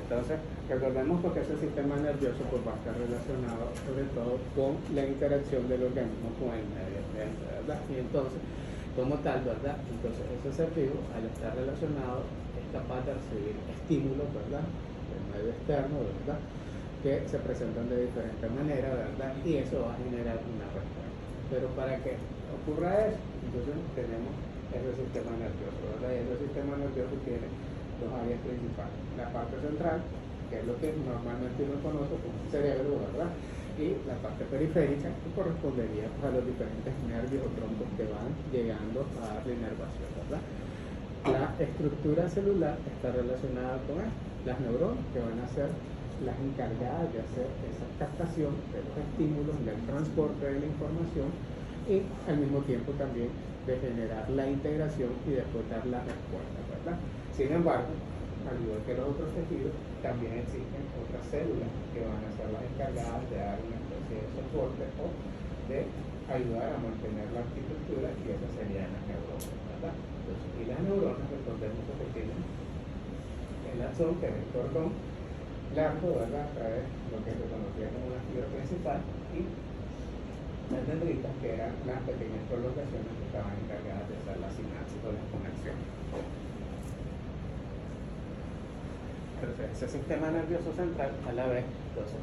Entonces, recordemos porque ese sistema nervioso, pues, va a estar relacionado sobre todo con la interacción del organismo con el medio ambiente, ¿verdad? Y entonces, como tal, ¿verdad? Entonces ese ser vivo, al estar relacionado, es capaz de recibir estímulos, ¿verdad? Del medio externo, ¿verdad? Que se presentan de diferente manera, ¿verdad? Y eso va a generar una respuesta. Pero para que ocurra eso, entonces tenemos ese sistema nervioso, ¿verdad? Y ese sistema nervioso tiene dos áreas principales. La parte central, que es lo que normalmente uno conoce como el cerebro, ¿verdad? Y la parte periférica, que correspondería pues, a los diferentes nervios o troncos que van llegando a darle inervación, ¿verdad? La estructura celular está relacionada con esto. Las neuronas, que van a ser las encargadas de hacer esa captación de los estímulos, del transporte de la información y al mismo tiempo también de generar la integración y después dar la respuesta, ¿verdad? Sin embargo, al igual que los otros tejidos, también existen otras células que van a ser las encargadas de dar una especie de soporte o de ayudar a mantener la arquitectura y esas serían las neuronas, ¿verdad? Entonces, y las neuronas, recordemos que tienen el axón, que es el cordón largo, ¿verdad? A través de lo que se conocía como una fibra principal y las dendritas, que eran las pequeñas prolongaciones que estaban encargadas de hacer la sinapsis o la conexión. Entonces, ese sistema nervioso central, a la vez, entonces,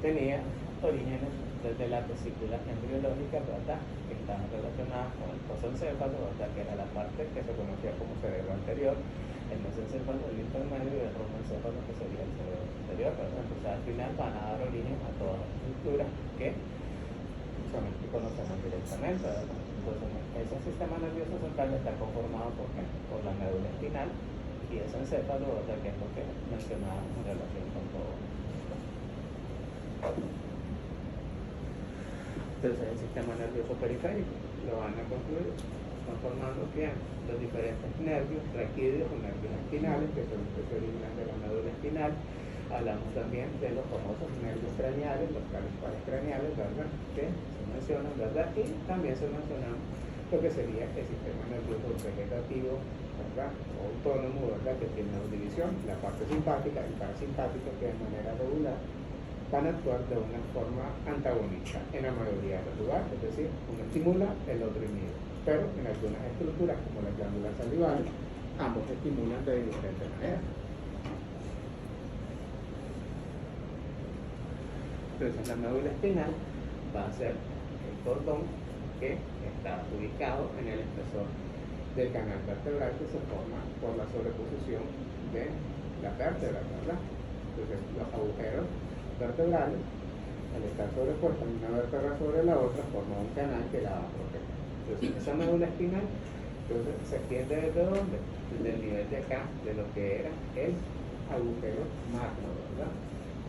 tenía orígenes desde la vesícula embriológica, ¿verdad? Que estaban relacionadas con el cosencéfalo, ¿verdad? Que era la parte que se conocía como cerebro anterior, el mesencéfalo, el intermedio y el romencéfalo, que sería el cerebro superior, ¿verdad? Entonces, al final van a dar origen a todas las estructuras que solamente conocemos directamente, ¿verdad? Entonces, ese sistema nervioso central está conformado por la médula espinal y ese encéfalo, ¿verdad? Que es lo que mencionábamos en relación con todo. Entonces, el sistema nervioso periférico lo van a construir conformando bien los diferentes nervios raquídeos o nervios espinales, que son los que se originan de la médula espinal. Hablamos también de los famosos nervios craneales, los calypales craneales, ¿verdad? Que se mencionan, ¿verdad? Y también se menciona lo que sería el sistema nervioso vegetativo, ¿verdad? O autónomo, ¿verdad? Que tiene una división, la parte simpática y parasimpática, que de manera regular van a actuar de una forma antagónica en la mayoría de los lugares, es decir, uno estimula, el otro inhibe. Pero en algunas estructuras, como las glándulas salivales, ambos estimulan de diferentes maneras. Entonces, la médula espinal va a ser el cordón que está ubicado en el espesor del canal vertebral, que se forma por la sobreposición de la vértebra, ¿verdad? Entonces, los agujeros vertebrales, al estar sobrepuestas una vértebra sobre la otra, forma un canal que la va a proteger. Entonces, esa médula espinal entonces, se extiende desde dónde? Desde el nivel de acá, de lo que era el agujero magno, ¿verdad?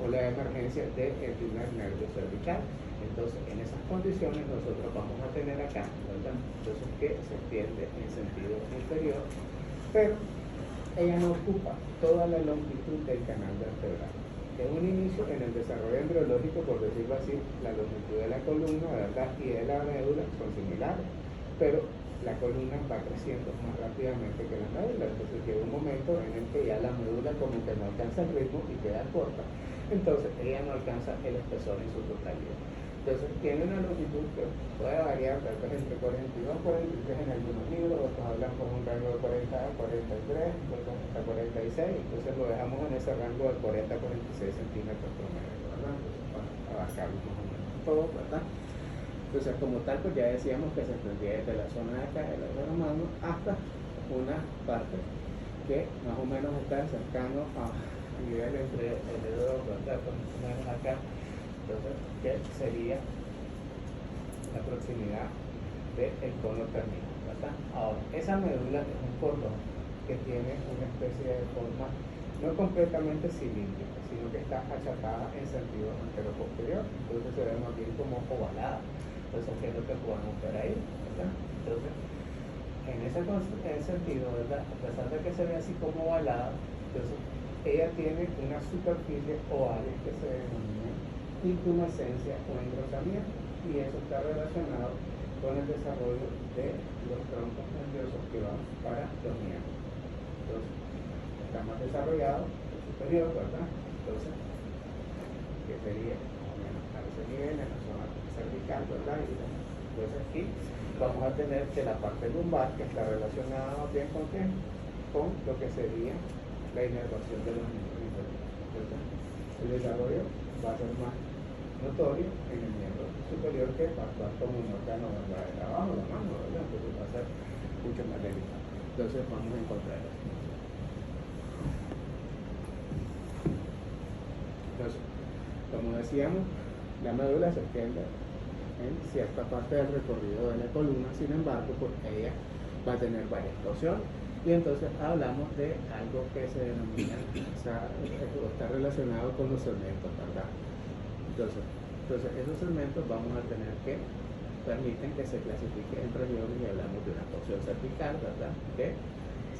O la emergencia del primer nervio cervical. Entonces, en esas condiciones nosotros vamos a tener acá, ¿verdad? Entonces, que se extiende en sentido inferior, pero ella no ocupa toda la longitud del canal vertebral. En un inicio, en el desarrollo embriológico, por decirlo así, la longitud de la columna, ¿verdad? Y de la médula son similares, pero la columna va creciendo más rápidamente que la médula. Entonces llega un momento en el que ya la médula como que no alcanza el ritmo y queda corta. Entonces ella no alcanza el espesor en su totalidad. Entonces tiene una longitud que puede variar tal vez entre 42 y 43 en algunos libros, otros hablan por un rango de 40 a 43, otros hasta 46, entonces lo dejamos en ese rango de 40 a 46 centímetros promedio, ¿verdad? Entonces para abarcarlo más o menos todo, ¿verdad? Entonces como tal, pues ya decíamos que se extendía desde la zona de acá, del agujero magno, hasta una parte que más o menos está cercano a nivel entre el dedo, ¿verdad? Pues más o menos acá. Entonces, que sería la proximidad del cono terminal, ¿verdad? Ahora, esa médula es un cordón que tiene una especie de forma no completamente cilíndrica, sino que está achatada en sentido antero-posterior, entonces se ve más bien como ovalada. Entonces, ¿qué es lo que podemos ver ahí? ¿Verdad? Entonces, en ese sentido, ¿verdad? A pesar de que se ve así como ovalada, entonces ella tiene una superficie oval que se denomina intumescencia o engrosamiento, y eso está relacionado con el desarrollo de los troncos nerviosos que van para los miembros. Entonces, está más desarrollado el superior, ¿verdad? Entonces, que sería más o menos a ese nivel en la zona cervical, ¿verdad? Y entonces aquí vamos a tener que la parte lumbar, que está relacionada más bien con qué? Con lo que sería la inervación de los miembros inferiores. Entonces, el desarrollo va a ser más notorio en el miembro superior que va a actuar como un órgano de trabajo, la mano, ¿verdad? Entonces va a ser mucho más delicado. Entonces vamos a encontrar esto. Entonces, como decíamos, la médula se extiende en cierta parte del recorrido de la columna, sin embargo, porque ella va a tener varias torsiones. Y entonces hablamos de algo que se denomina, está relacionado con los segmentos, ¿verdad? Entonces esos segmentos vamos a tener que permiten que se clasifique en regiones y hablamos de una torsión cervical, ¿verdad? Que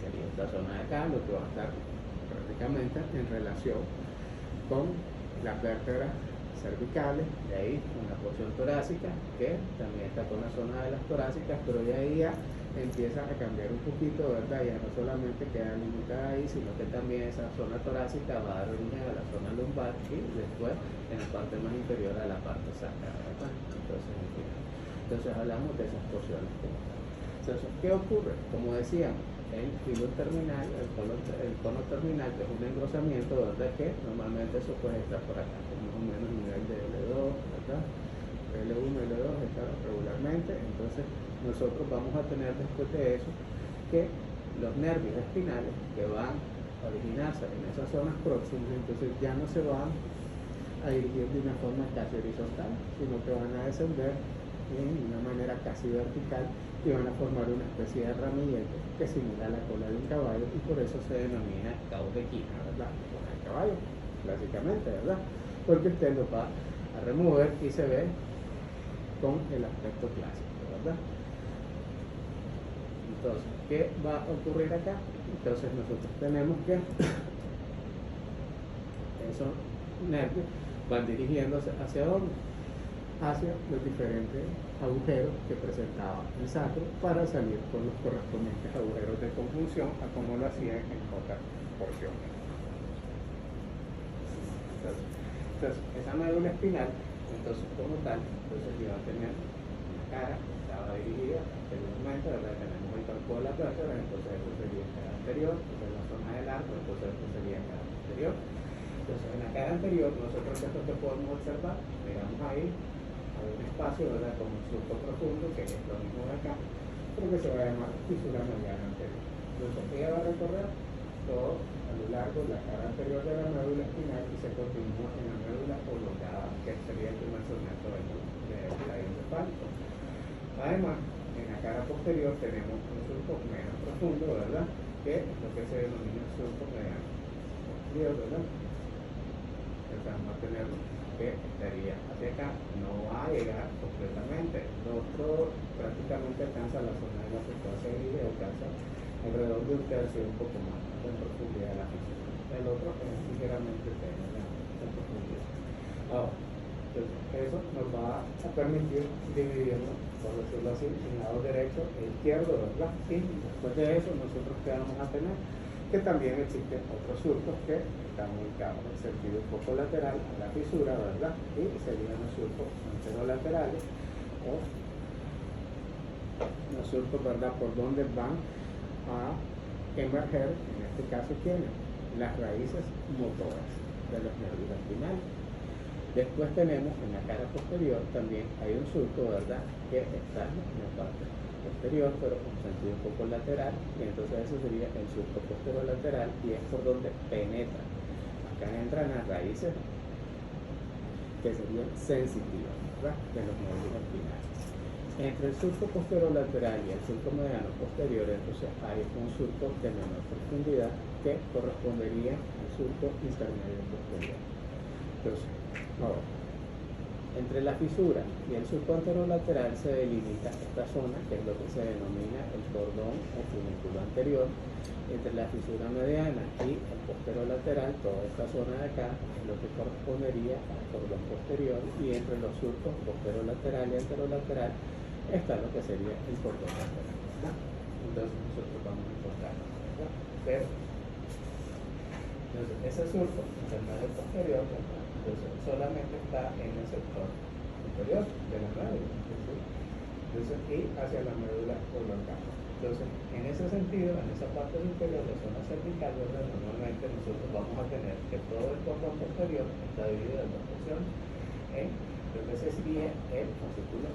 sería esta zona de acá, lo que va a estar prácticamente en relación con las vértebras cervicales, de ahí una porción torácica que también está con la zona de las torácicas, pero de ahí ya empieza a cambiar un poquito, ¿verdad? Ya no solamente queda limitada ahí, sino que también esa zona torácica va a dar origen a la zona lumbar y después en la parte más inferior a la parte sacra, ¿verdad? Entonces hablamos de esas porciones. Entonces, ¿qué ocurre? Como decíamos, el filo terminal, el cono terminal, que es un engrosamiento, ¿verdad? Que normalmente eso puede estar por acá, más o menos el nivel de L2, ¿verdad? L1 y L2 está regularmente, entonces nosotros vamos a tener después de eso que los nervios espinales que van a originarse en esas zonas próximas, entonces ya no se van a dirigir de una forma casi horizontal, sino que van a descender de una manera casi vertical y van a formar una especie de ramillete que simula la cola de un caballo y por eso se denomina cabo de quina, ¿verdad? Cola de caballo, básicamente, ¿verdad? Porque usted lo va a remover y se ve con el aspecto clásico, ¿verdad? Entonces, ¿qué va a ocurrir acá? Entonces nosotros tenemos que esos nervios van dirigiéndose hacia dónde? Hacia los diferentes agujeros que presentaba el sacro para salir con los correspondientes agujeros de conjunción a como lo hacían en otras porciones. Entonces, esa médula espinal, entonces como tal, entonces iba a tener una cara que estaba dirigida anteriormente, ¿verdad? Tenemos el tronco de la vértebra, entonces eso sería el cara anterior, entonces la zona del arco, entonces eso sería el cara posterior. Entonces en la cara anterior, nosotros esto que podemos observar, miramos ahí, hay un espacio, ¿verdad? Como un surco profundo, que es lo mismo de acá, pero que se va a llamar fisura mediana anterior. Entonces ella va a recorrer todo a lo largo de la cara anterior de la médula espinal y se continúa en la médula oblongada, que sería el primer segmento del labio encefálico. Además, en la cara posterior tenemos un surco menos profundo, ¿verdad? Que es lo que se denomina surco mediano posterior, ¿verdad? Entonces vamos a tenerlo que estaría hacia acá, no va a llegar completamente. El otro prácticamente alcanza la zona de la secuencia y alcanza alrededor de un tercio, un poco más en profundidad de la fisura. El otro es ligeramente tenue en profundidad. Ahora, entonces, eso nos va a permitir dividirnos, por decirlo así, en lado derecho e izquierdo, ¿verdad? Y después de eso, nosotros qué vamos a tener, que también existen otros surcos que están ubicados en sentido un poco lateral a la fisura, ¿verdad? Y serían los surcos anterolaterales o los surcos, ¿verdad? Por donde van a emerger, en este caso, ¿quiénes? Las raíces motoras de los nervios espinales. Después tenemos en la cara posterior también hay un surco, ¿verdad? Que está en la parte posterior, pero con sentido un poco lateral, y entonces eso sería el surco posterolateral y es por donde penetra. Acá entran las raíces que serían sensitivas, ¿verdad? De los nervios espinales. Entre el surco posterolateral y el surco mediano posterior, entonces hay un surco de menor profundidad que correspondería al surco intermedio posterior. Entonces, ahora, entre la fisura y el surco anterolateral se delimita esta zona, que es lo que se denomina el cordón o funículo anterior. Entre la fisura mediana y el posterolateral, toda esta zona de acá es lo que correspondería al cordón posterior, y entre los surcos posterolateral y anterolateral está lo que sería el cordón lateral, ¿verdad? Entonces nosotros vamos a encontrar, ¿verdad? Pero, entonces, ese surco intermedio posterior, ¿verdad? Entonces solamente está en el sector superior de la médula, entonces, y hacia la médula oblongada. Entonces, en ese sentido, en esa parte superior, la zona cervical, ¿verdad? Normalmente nosotros vamos a tener que todo el cordón posterior está dividido en dos porciones, en Lo que sería el fascículo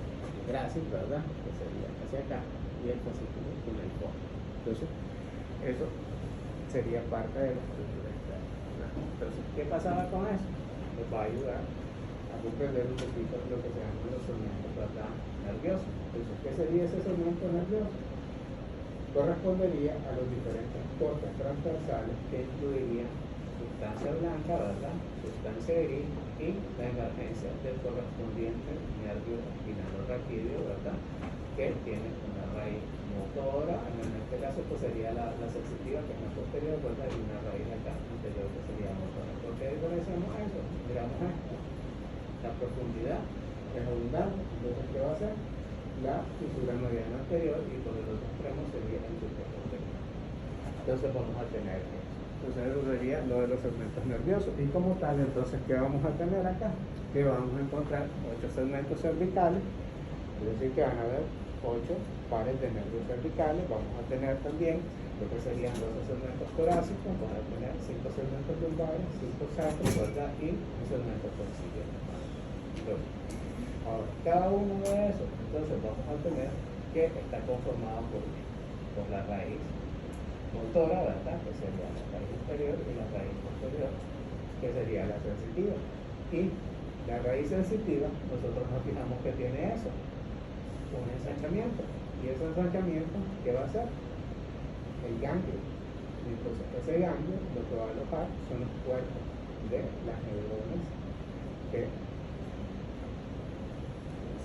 grácil, ¿verdad? Que sería hacia acá, y el fascículo cuneiforme. Entonces, eso sería parte de la estructura externa, ¿verdad? Entonces, ¿qué pasaba con eso? Nos va a ayudar a comprender un poquito lo que se llaman los segmentos, ¿verdad?, nerviosos. Entonces, ¿qué sería ese segmento nervioso? Correspondería a los diferentes cortes transversales que incluirían sustancia blanca, ¿verdad?, sustancia gris y la emergencia del correspondiente nervio espinalo-raquídeo, ¿verdad?, que tiene una raíz motora, en este caso pues sería la sensitiva, que es la posterior, ¿verdad?, y una raíz acá anterior que sería motora. ¿Por qué diferenciamos eso? Miramos esto. La profundidad es abundante, entonces ¿qué va a hacer? La fisura mediana anterior, y por el otro extremo sería el surco posterior. Entonces vamos a tener eso. Entonces eso sería lo de los segmentos nerviosos. Y como tal, entonces, ¿qué vamos a tener acá? Que vamos a encontrar 8 segmentos cervicales, es decir, que van a haber 8 pares de nervios cervicales. Vamos a tener también lo que serían 12 segmentos torácicos, vamos a tener 5 segmentos lumbares, 5 sacros, ¿verdad?, y un segmento coxígeno. Entonces, ahora, cada uno de esos, entonces vamos a tener que está conformado por la raíz motora, ¿verdad?, que sería la raíz inferior, y la raíz posterior, que sería la sensitiva. Y la raíz sensitiva, nosotros nos fijamos que tiene eso, un ensanchamiento. Y ese ensanchamiento, ¿qué va a hacer? El ganglio. Y entonces ese ganglio lo que va a alojar son los cuerpos de las neuronas, que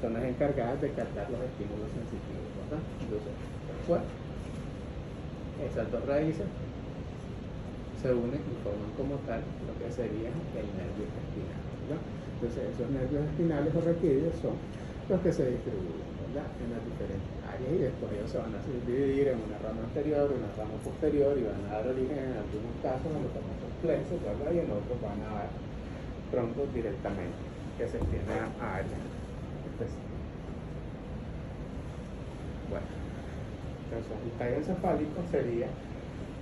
son las encargadas de captar los estímulos sensitivos, ¿verdad? Entonces, pues, esas dos raíces se unen y forman como tal lo que sería el nervio espinal, ¿verdad? Entonces, esos nervios espinales o raquídeos son los que se distribuyen, ¿verdad?, en las diferentes áreas, y después ellos se van a dividir en una rama anterior, una rama posterior, y van a dar origen en algunos casos a los famosos plexos, ¿verdad?, y en otros van a dar troncos directamente que se extienden a áreas específicas. Bueno, entonces el tallo encefálico sería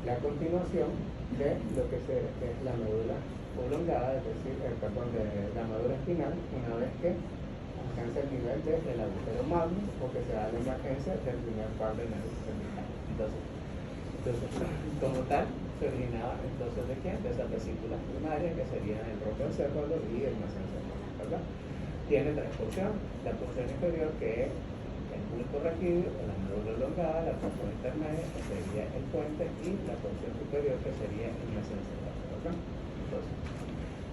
la continuación de lo que es la médula prolongada, es decir, de la médula espinal, una vez que alcanza el nivel del agujero magno, o que se da la emergencia del primer par de nervios cervicales. Entonces, como tal, se originaba entonces ¿de quién? De esas vesículas primarias, que serían el rotoencéfalo y el mesencéfalo, ¿verdad? Tiene 3 porciones: la porción inferior, que es el bulbo raquídeo, o la médula elongada; la porción intermedia, que sería el puente; y la porción superior, que sería el mesencéfalo, ¿verdad? Entonces,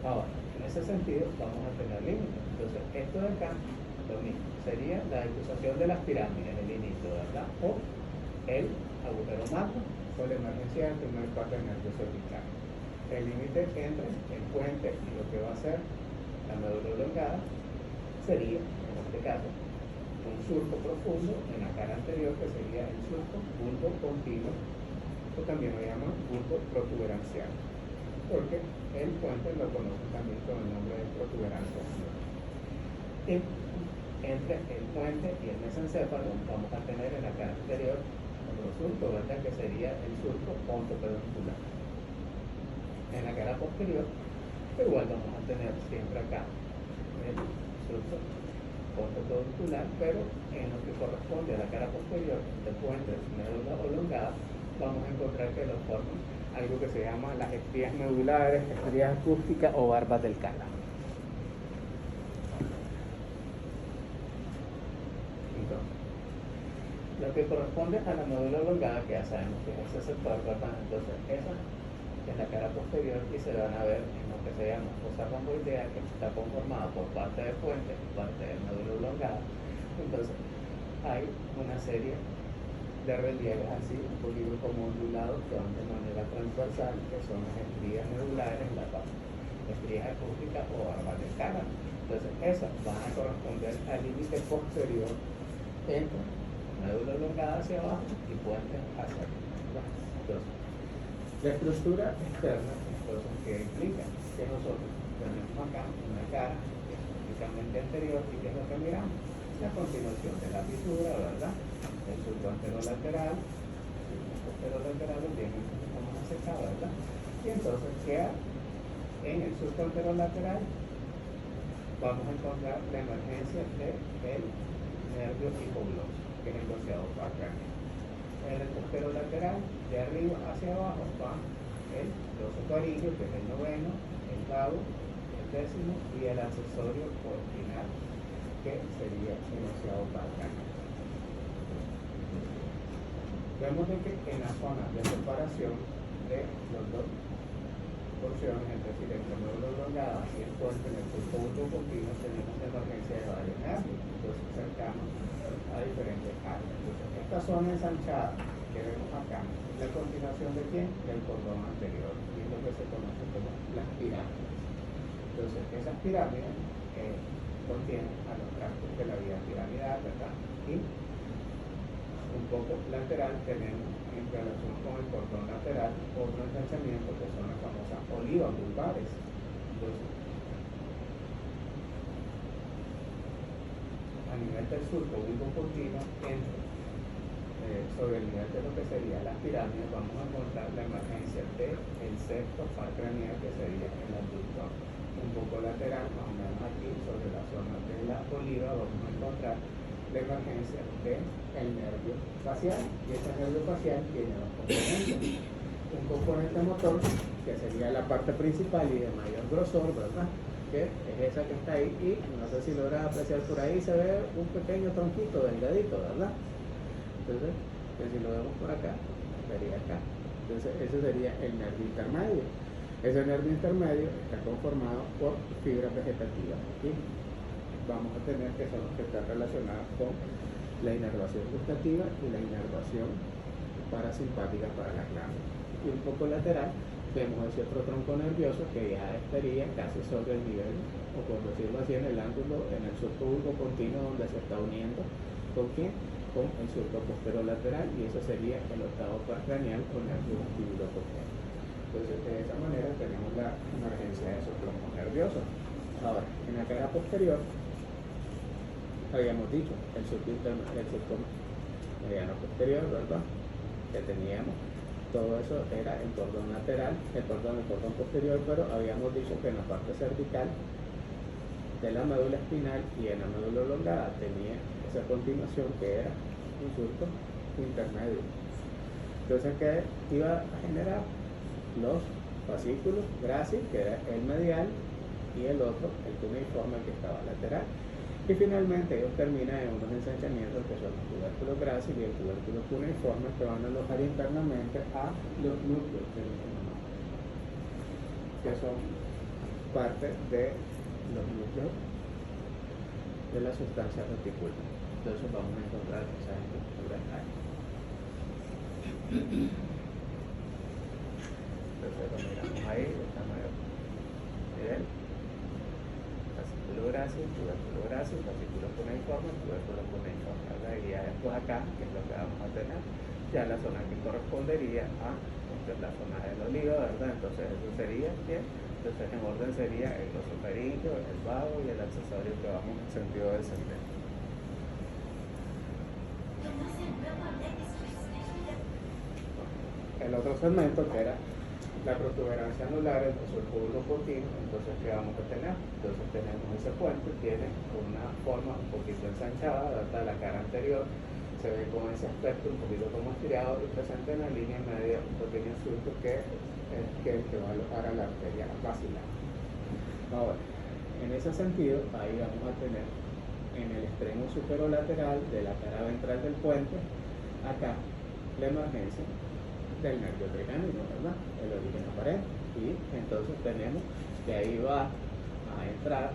ahora, en ese sentido, vamos a tener límites. Entonces, esto de acá, lo mismo, sería la difusión de las pirámides, el inicio, ¿verdad?, o el agujero magno, o la emergencia del primer par de nervios cervicales. El límite entre el puente y lo que va a ser la médula elongada sería, en este caso, un surco profundo en la cara anterior, que sería el surco bulbo continuo, o también lo llaman bulbo protuberancial, porque el puente lo conocen también con el nombre de protuberancia. Y entre el puente y el mesencéfalo vamos a tener en la cara anterior otro surco, ¿verdad?, que sería el surco pontopeduncular. En la cara posterior, igual vamos a tener siempre acá el surco pontopeduncular, pero en lo que corresponde a la cara posterior, el puente de médula elongada, vamos a encontrar que lo forman algo que se llama las estrías medulares, estrías acústicas o barbas del cálamo. Entonces, lo que corresponde a la médula elongada, que ya sabemos que es ese sector, ¿verdad? Entonces, esa es la cara posterior, y se van a ver en lo que se llama fosa romboidea, que está conformada por parte del puente y parte del médula elongada. Entonces, hay una serie de relieves así, un poquito como ondulados, que van de manera transversal, que son las estrías medulares, las estrías acústicas o barbas del cálamo. Entonces, esas van a corresponder al límite posterior entre médula elongada hacia abajo y puente hacia arriba. Entonces, la estructura externa, entonces, ¿qué implica? Que nosotros tenemos acá una cara que es típicamente anterior, y ¿qué es lo que miramos? La continuación de la fisura, ¿verdad?, el surco anterolateral, el posterolateral, bien, como más secado, ¿verdad? Y entonces queda en el surco anterolateral vamos a encontrar la emergencia del nervio hipogloso, que es el gloseado paracraniano. En el posterolateral, de arriba hacia abajo, va el glosofaringeo, que es el noveno, el vago, el décimo, y el accesorio espinal, que sería el gloseado paracraniano. Vemos de que en la zona de separación de los dos porciones, es decir, entre el nódulo elongado y el puente en el surco continuo, tenemos la emergencia de varios nervios, entonces cercanos a diferentes áreas. Entonces, esta zona ensanchada que vemos acá es la continuación de quién? Del cordón anterior, y es lo que se conoce como las pirámides. Entonces, esas pirámides contienen a los tractos de la vía piramidal, ¿verdad? Y un poco lateral tenemos en relación con el cordón lateral otro ensanchamiento que son las famosas olivas vulvares. Entonces, a nivel del surco continuo, sobre el nivel de lo que serían las pirámides, vamos a encontrar la emergencia del sexto par craneal, que sería el abductor. Un poco lateral, más o menos aquí, sobre la zona de la oliva, vamos a encontrar la emergencia del nervio facial, y ese nervio facial tiene dos componentes: un componente motor, que sería la parte principal y de mayor grosor, ¿verdad?, que es esa que está ahí, y no sé si logras apreciar por ahí, se ve un pequeño tronquito delgadito, ¿verdad? Entonces, pues si lo vemos por acá, estaría acá. Entonces, ese sería el nervio intermedio. Ese nervio intermedio está conformado por fibras vegetativas, y vamos a tener que son los que están relacionados con la inervación gustativa y la inervación parasimpática para las glándulas. Y un poco lateral vemos ese otro tronco nervioso que ya estaría casi sobre el nivel, o por decirlo así, en el ángulo, en el surco continuo, donde se está uniendo con quién, con el surco posterolateral, y eso sería el octavo par craneal con nervio vestibulocochlear. Entonces, de esa manera tenemos la emergencia de esos troncos nerviosos. Ahora, en la cara posterior habíamos dicho el surco mediano posterior, ¿verdad?, que teníamos. Todo eso era el cordón lateral, el cordón posterior, pero habíamos dicho que en la parte cervical de la médula espinal y en la médula elongada tenía esa continuación que era un surco intermedio. Entonces, ¿qué iba a generar? Los fascículos gracis, que era el medial, y el otro, el cuneiforme, que estaba lateral. Y finalmente ellos terminan en unos ensanchamientos que son los tubérculos gracis y el tubérculo cuneiforme, que van a alojar internamente a los núcleos del genoma, que son parte de los núcleos de la sustancia reticular. Entonces vamos a encontrar esas estructuras ahí. Entonces lo miramos ahí de esta manera. Bien. Fascículo gracis, tubérculo gracis, fascículo cuneiforme, tubérculo cuneiforme. Y ya después acá, que es lo que vamos a tener, ya la zona que correspondería a la zona del oliva, ¿verdad? Entonces eso sería bien. Entonces en orden sería el glosofaringeo, el vago y el accesorio, que vamos en sentido descendente. El otro segmento, que era la protuberancia anular, el surco continuo, entonces ¿qué vamos a tener? Entonces tenemos ese puente, tiene una forma un poquito ensanchada, ¿verdad? La cara anterior se ve con ese aspecto un poquito como estirado, y presenta en la línea media un pequeño surco que es el que va a alojar a la arteria basilar. Ahora, en ese sentido, ahí vamos a tener en el extremo superolateral de la cara ventral del puente, acá la emergencia del nervio trigémino, ¿verdad?, el origen aparente. Y entonces tenemos que ahí va a entrar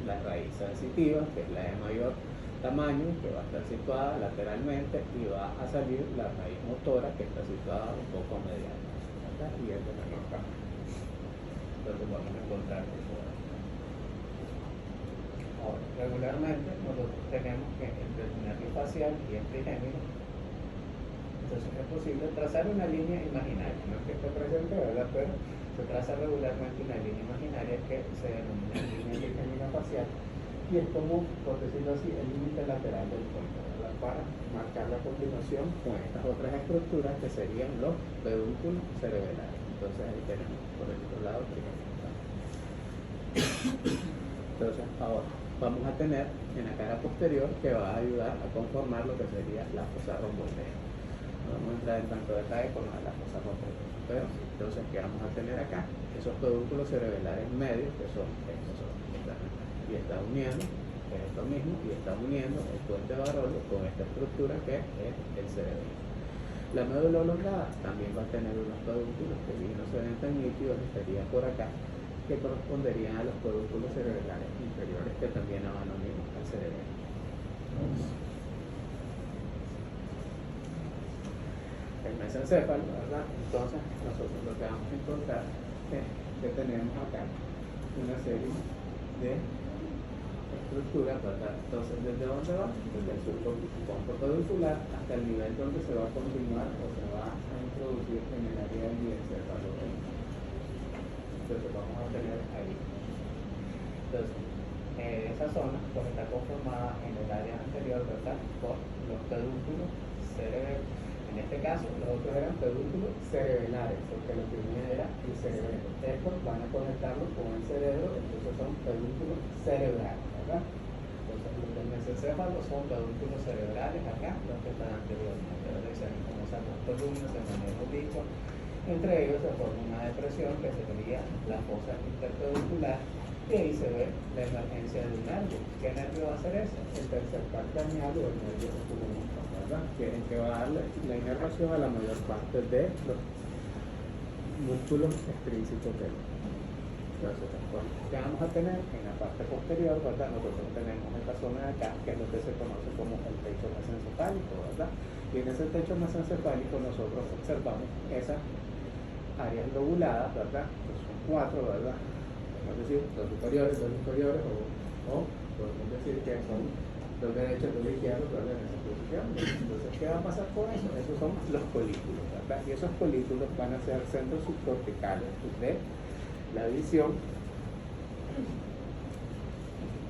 la raíz sensitiva, que es la de mayor tamaño, que va a estar situada lateralmente, y va a salir la raíz motora, que está situada un poco medial, ¿verdad?, y es de menor tamaño. Entonces vamos a encontrar eso. Ahora, regularmente nosotros tenemos que entre el nervio facial y el trigémino, entonces es posible trazar una línea imaginaria, no es que esté presente, ¿verdad?, pero se traza regularmente una línea imaginaria que se denomina línea trigémino facial, y es como, por decirlo así, el límite lateral del puente, ¿verdad?, para marcar la continuación con estas otras estructuras que serían los pedúnculos cerebelares. Entonces ahí tenemos por el otro lado trigémino. Entonces, ahora vamos a tener en la cara posterior que va a ayudar a conformar lo que sería la fosa romboidea. No vamos a entrar en tanto detalle con la fosa romboidea. Pero, entonces, ¿qué vamos a tener acá? Esos pedúnculos cerebelares medios, que son estos, que están acá. Y está uniendo, es esto mismo, y está uniendo el puente Barolo con esta estructura que es el cerebelo. La médula oblongada también va a tener unos pedúnculos que si no se ven tan nítidos, estaría por acá, que corresponderían a los pedúnculos cerebelares inferiores que también van a unir al cerebelo. El mesencéfalo, ¿verdad? Entonces nosotros lo que vamos a encontrar es que tenemos acá una serie de estructuras, ¿verdad? Entonces, ¿desde dónde va? Desde el subconco peduncular hasta el nivel donde se va a continuar o se va a introducir en el área del diencéfalo. Entonces vamos a tener ahí. Entonces, esa zona pues está conformada en el área anterior, ¿verdad? Por los pedúnculos cerebelares. En este caso, los otros eran pedúnculos cerebelares, porque lo que unía era el cerebelo. Estos van a conectarlos con el cerebro, entonces son pedúnculos cerebrales, ¿verdad? Entonces, los del mesencéfalo son pedúnculos cerebrales acá, los que están anteriormente, ¿verdad? Y se ven como esas dos columnas de manera oblicua. Entre ellos se forma una depresión que sería la fosa interpeduncular, y ahí se ve la emergencia de un nervio. ¿Qué nervio va a ser ese? El tercer par craneal o el nervio oculomotor, ¿verdad? Que va a darle la inervación a la mayor parte de los músculos extrínsecos del nervio. Entonces, ¿qué vamos a tener? En la parte posterior, ¿verdad? Nosotros tenemos esta zona de acá, que es lo que se conoce como el techo mesencefálico, ¿verdad? Y en ese techo mesencefálico nosotros observamos esas áreas lobuladas, ¿verdad? Que son 4, ¿verdad? Podemos decir dos superiores, o podemos decir que son dos derechos, dos izquierdos, ¿verdad? En esa posición. Entonces, ¿qué va a pasar con eso? Esos son los colículos, ¿verdad? Y esos colículos van a ser centros subcorticales de la visión,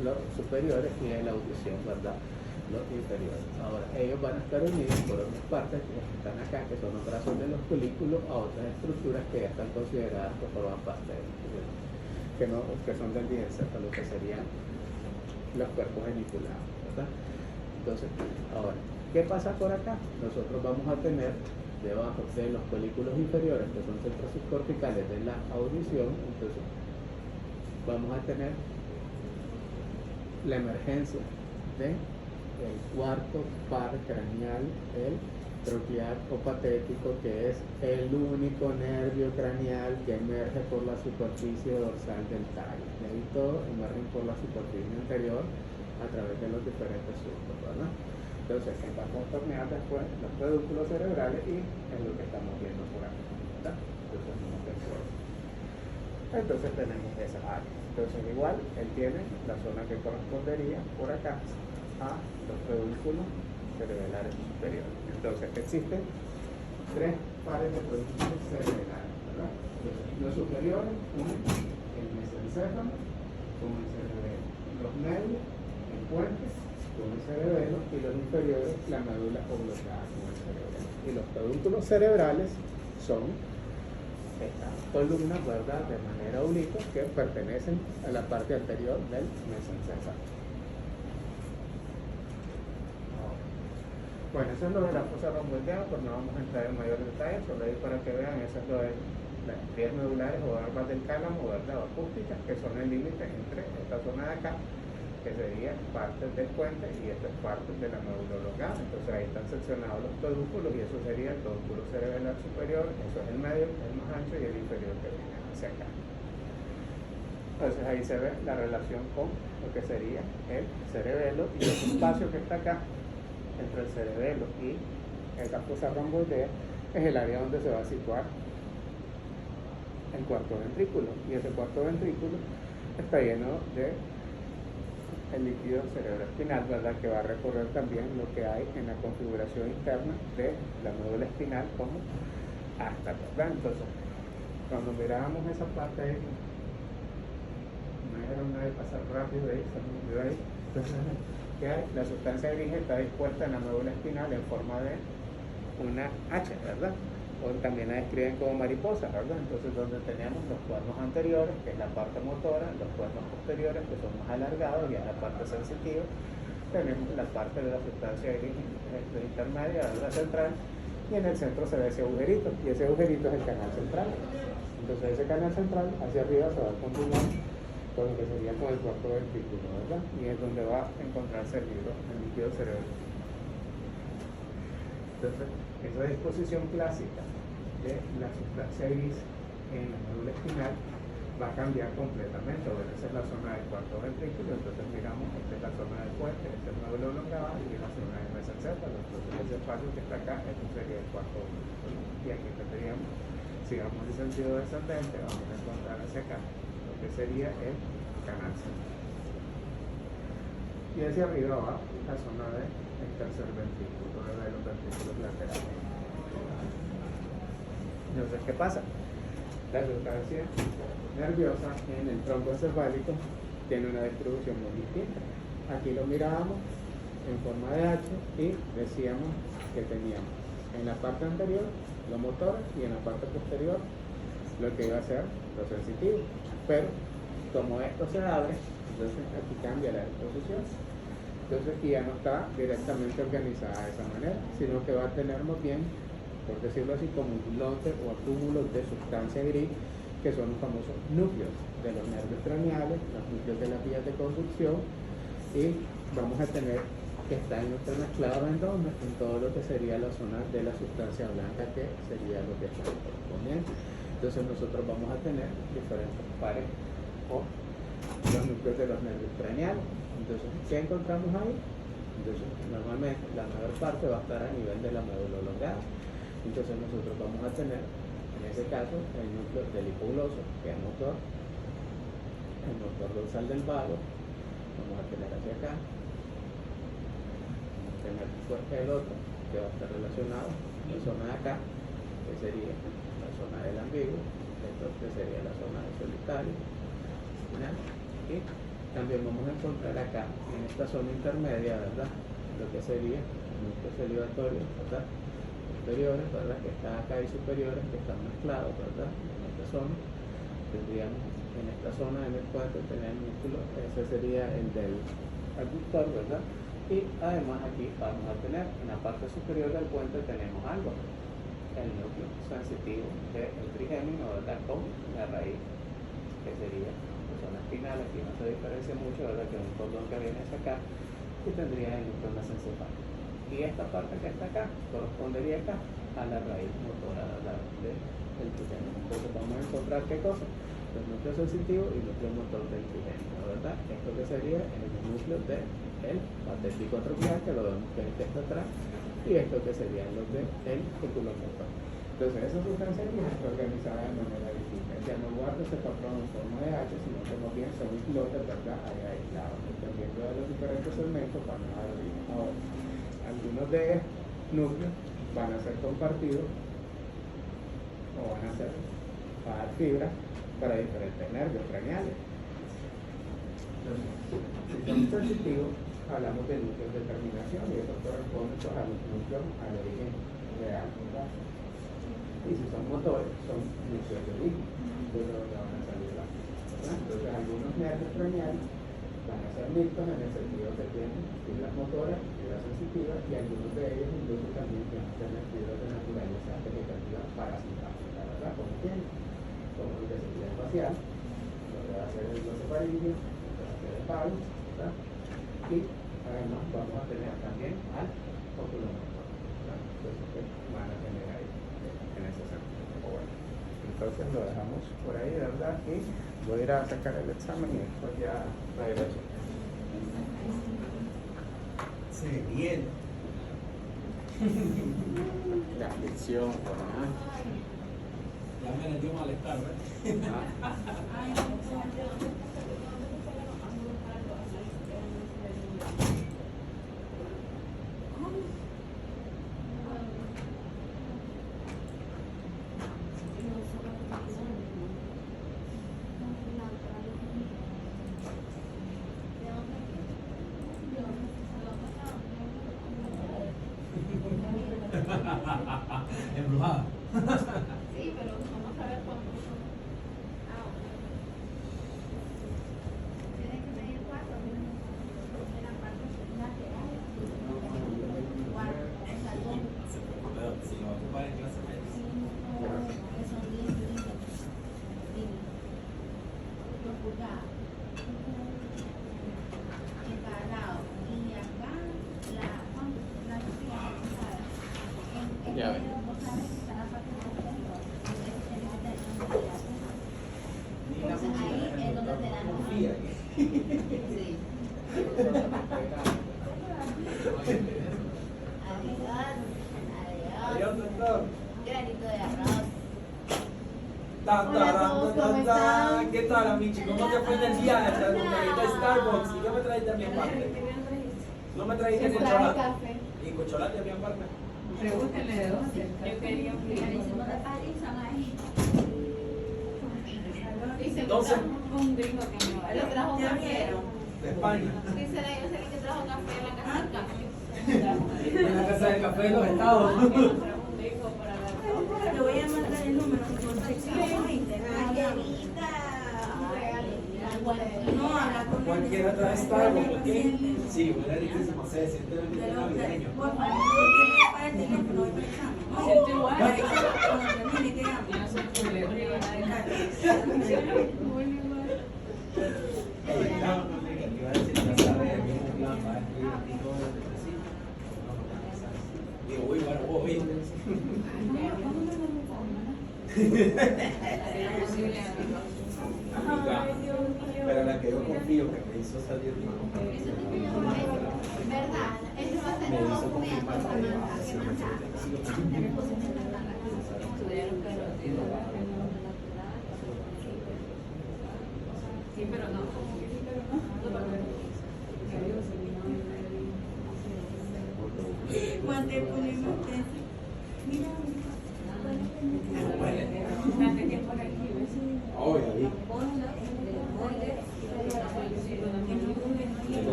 los superiores, y de la audición, ¿verdad? Los inferiores. Ahora, ellos van a estar unidos por otras partes que están acá, que son los brazos de los colículos, a otras estructuras que ya están consideradas que forman parte del que son del diencéfalo, que serían los cuerpos geniculados, ¿verdad? Entonces, ahora, ¿qué pasa por acá? Nosotros vamos a tener debajo de los colículos inferiores, que son centros subcorticales de la audición, entonces vamos a tener la emergencia de el cuarto par craneal, el troclear o patético, que es el único nervio craneal que emerge por la superficie dorsal del tallo. De ahí todo emergen por la superficie anterior a través de los diferentes surcos, ¿verdad? Entonces, va a contornear después los pedúnculos cerebrales y es lo que estamos viendo por aquí, ¿verdad? Entonces tenemos esa área. Entonces igual, él tiene la zona que correspondería por acá a los pedúnculos cerebelares superiores. Entonces existen 3 pares de pedúnculos cerebelares, ¿verdad? Los superiores unen el mesencéfalo con el cerebelo, los medios, el puente con el cerebelo, y los inferiores, la médula oblongada con el cerebelo. Y los pedúnculos cerebrales son estas columnas, ¿verdad?, de manera oblicua, que pertenecen a la parte anterior del mesencéfalo. Bueno, eso es lo de la fosa romboidea, pues no vamos a entrar en mayor detalle, solo ahí para que vean, eso es lo de las vías medulares o barbas del cálamo, ¿verdad?, o acústicas, que son el límite entre esta zona de acá, que sería parte del puente, y esta es parte de la médula oblongada. Entonces ahí están seccionados los pedúnculos, y eso sería el pedúnculo cerebelar superior, eso es el medio, el más ancho, y el inferior que viene hacia acá. Entonces ahí se ve la relación con lo que sería el cerebelo, y el espacio que está acá entre el cerebelo y esta fosa romboidea es el área donde se va a situar el cuarto ventrículo, y ese cuarto ventrículo está lleno de el líquido cerebroespinal, ¿verdad?, que va a recorrer también lo que hay en la configuración interna de la médula espinal como hasta, ¿verdad? Entonces, cuando mirábamos esa parte ahí, no era una de pasar rápido ahí, se me olvidó ahí. Entonces, ¿qué hay? La sustancia gris está dispuesta en la médula espinal en forma de una H, ¿verdad? o también la describen como mariposa, ¿verdad? Entonces, donde tenemos los cuernos anteriores, que es la parte motora, los cuernos posteriores, que son más alargados, y en la parte sensitiva tenemos la parte de la sustancia intermedia, la central, y en el centro se ve ese agujerito, y ese agujerito es el canal central. Entonces ese canal central hacia arriba se va a continuar con lo que sería con el cuarto ventrículo, ¿verdad? Y es donde va a encontrarse el líquido cerebral. Entonces, esa disposición clásica de la sustancia gris en la médula espinal va a cambiar completamente. Bueno, esa es la zona del cuarto ventrículo, entonces miramos, esta es la zona del puente, este es el médulo oblongado y la zona del mesencéfalo. Entonces ese espacio que está acá, esto sería el cuarto ventrículo. Y aquí tendríamos, sigamos en sentido descendente, vamos a encontrar hacia acá lo que sería el canal central. Y hacia arriba va la zona del tercer ventrículo, de los ventrículos laterales. Entonces, ¿qué pasa? La sustancia nerviosa en el tronco encefálico tiene una distribución muy distinta. Aquí lo mirábamos en forma de H y decíamos que teníamos en la parte anterior lo motor y en la parte posterior lo que iba a ser lo sensitivo. Pero como esto se abre, entonces aquí cambia la disposición. Entonces aquí ya no está directamente organizada de esa manera, sino que va a tener más bien, por decirlo así, como un lote o acúmulos de sustancia gris, que son los famosos núcleos de los nervios craneales, los núcleos de las vías de conducción, y vamos a tener que estar entremezclados en todo lo que sería la zona de la sustancia blanca, que sería lo que está correspondiente. Entonces nosotros vamos a tener diferentes pares o los núcleos de los nervios craneales. Entonces, ¿qué encontramos ahí? Entonces, normalmente la mayor parte va a estar a nivel de la médula oblongada. Entonces nosotros vamos a tener, en ese caso, el núcleo del hipoglosio, que es el motor dorsal del vago, vamos a tener hacia acá, vamos a tener pues, el otro, que va a estar relacionado con la zona de acá, que sería la zona del ambiguo, esto que sería la zona del solitario, ¿verdad? Y también vamos a encontrar acá, en esta zona intermedia, ¿verdad?, lo que sería el núcleo salivatorio, ¿verdad?, superiores, ¿verdad?, que están acá, y superiores que están mezclados, ¿verdad?, en esta zona. Tendríamos en esta zona en el puente tener el músculo, ese sería el del abductor, ¿verdad? Y además aquí vamos a tener, en la parte superior del puente tenemos algo, el núcleo sensitivo del trigémino, ¿verdad?, con la raíz, que sería la zona espinal. Aquí no se diferencia mucho, ¿verdad?, que un cordón que viene hacia acá, y tendría el núcleo mesencefálico. Y esta parte que está acá correspondería acá a la raíz motora del trigémino. Entonces vamos a encontrar ¿qué cosa? El núcleo sensitivo y el núcleo motor del trigémino, ¿verdad? Esto que sería el núcleo del patético atrofial, que lo vemos que es el que está atrás, y esto que sería lo del músculo motor. Entonces esa sustancia está organizada de manera distinta. Ya no guarda ese patrón en forma de H, sino que más bien son islotes, ¿verdad?, ahí aislados. Dependiendo de los diferentes segmentos van a abrir. Ahora, algunos de estos núcleos van a ser compartidos o van a dar fibras para diferentes nervios craneales. Entonces, si son sensitivos, hablamos de núcleos de terminación, y eso corresponde pues, a los núcleos al origen real, ¿verdad? Y si son motores, son núcleos de origen, de donde van a salir las fibras, ¿verdad? Entonces, algunos nervios craneales van a ser mixtos en el sentido que tienen fibras motoras, fibras sensitivas, y algunos de ellos incluso también tienen fibras de naturaleza vegetativa parasimpática, ¿verdad? Como tienen, como el de sensibilidad facial, lo que va a ser el gloso faríngeo, lo que va a ser el palo, ¿verdad? Y además vamos a tener también al óculo motor, ¿verdad? Entonces, ¿qué van a tener ahí en ese sentido? Bueno, entonces lo dejamos por ahí, ¿verdad? Y voy a ir a sacar el examen y después ya regreso. Se ve bien. La aflicción, ¿verdad? Ya me dio malestar, ¿ves? Ay, no, Embrujada. Sí, pero vamos a ver cuánto son. Ah, ok. Tienen que medir 4, miren. En la parte lateral. Igual, el salón. Si lo va a ocupar en clase media. 5, que son 10 milímetros. 2 pulgadas. En cada lado. Y acá, la Ya ven. Entonces ahí es donde te dan los Confía. Sí. Adiós, doctor. Granito de arroz. ¿Qué tal, amichi? ¿Cómo te fue en el viaje? Te de Starbucks. ¿Y qué me trajiste a mi parte? ¿No me trajiste chocolate? ¿Y con chocolate a mi parte? Pregúntenle de dónde. Yo quería un clarísimo de París, son ahí. Entonces, Un gringo que me va Le trajo café. de España. Dice la yo sé que trajo café en la casa del café. En la casa del café de los estados. Un gringo para ver. Te voy a mandar el número por texto. No, habla con Cualquiera trae Starbucks, ¿por qué? Sí, huele riquísimo, se siente el ambiente navideño. Por favor, para el teléfono y para el examen. Siento igual. Para el examen, cuando termine, te llamo. Iba a decir, ya sabes, el mismo plan, va a escribir aquí todo desde el principio. Digo, uy, bueno, voy. Pero la que yo confío que me hizo salir mal. ¿Verdad? Eso va a ser una cosa Sí, pero no. Cuando ponemos mira, Oh, ya vi.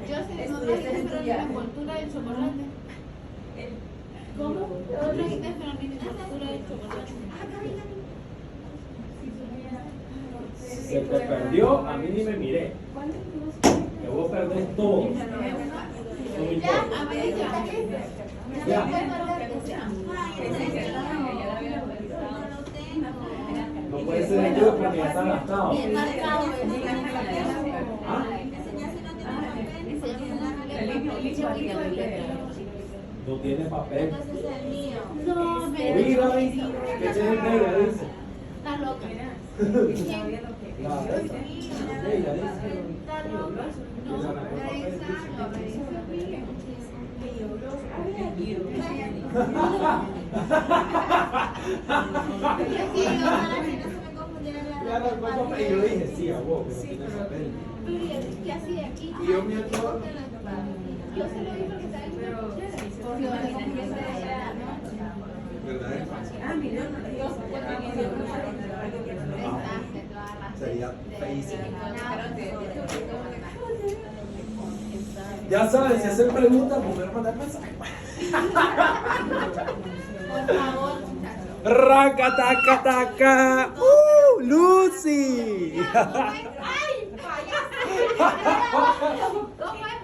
Yo sé, no trajiste pero ni la envoltura del chocolate. ¿Cómo? No trajiste pero ni la envoltura del chocolate. Se te perdió, a mí ni me miré. Te voy a perder todo. No me Ya, importa. a ver, ya. Ya. No puede ser el club porque ya está gastado. Bien marcado. ¿Ah? No tiene papel. Entonces el mío. No, Mira, que tiene el negra, dice. Está loca. La ella dice. Está loca. No, revisarlo, revisarlo. Ya no, papá, y yo dije, sí, a vos, que no tiene papel. ¿Qué hacía aquí? Y yo me acuerdo. Yo se lo vi porque estaba en porque van a cumplir ¿Verdad? Es fácil. Sería feísimo. Ya saben, si hacen preguntas, volver a mandar mensajes. Por favor, muchachos. ¡Racatacataca! ¡Lucy! ¡Ay, payaso! ¿Cómo es?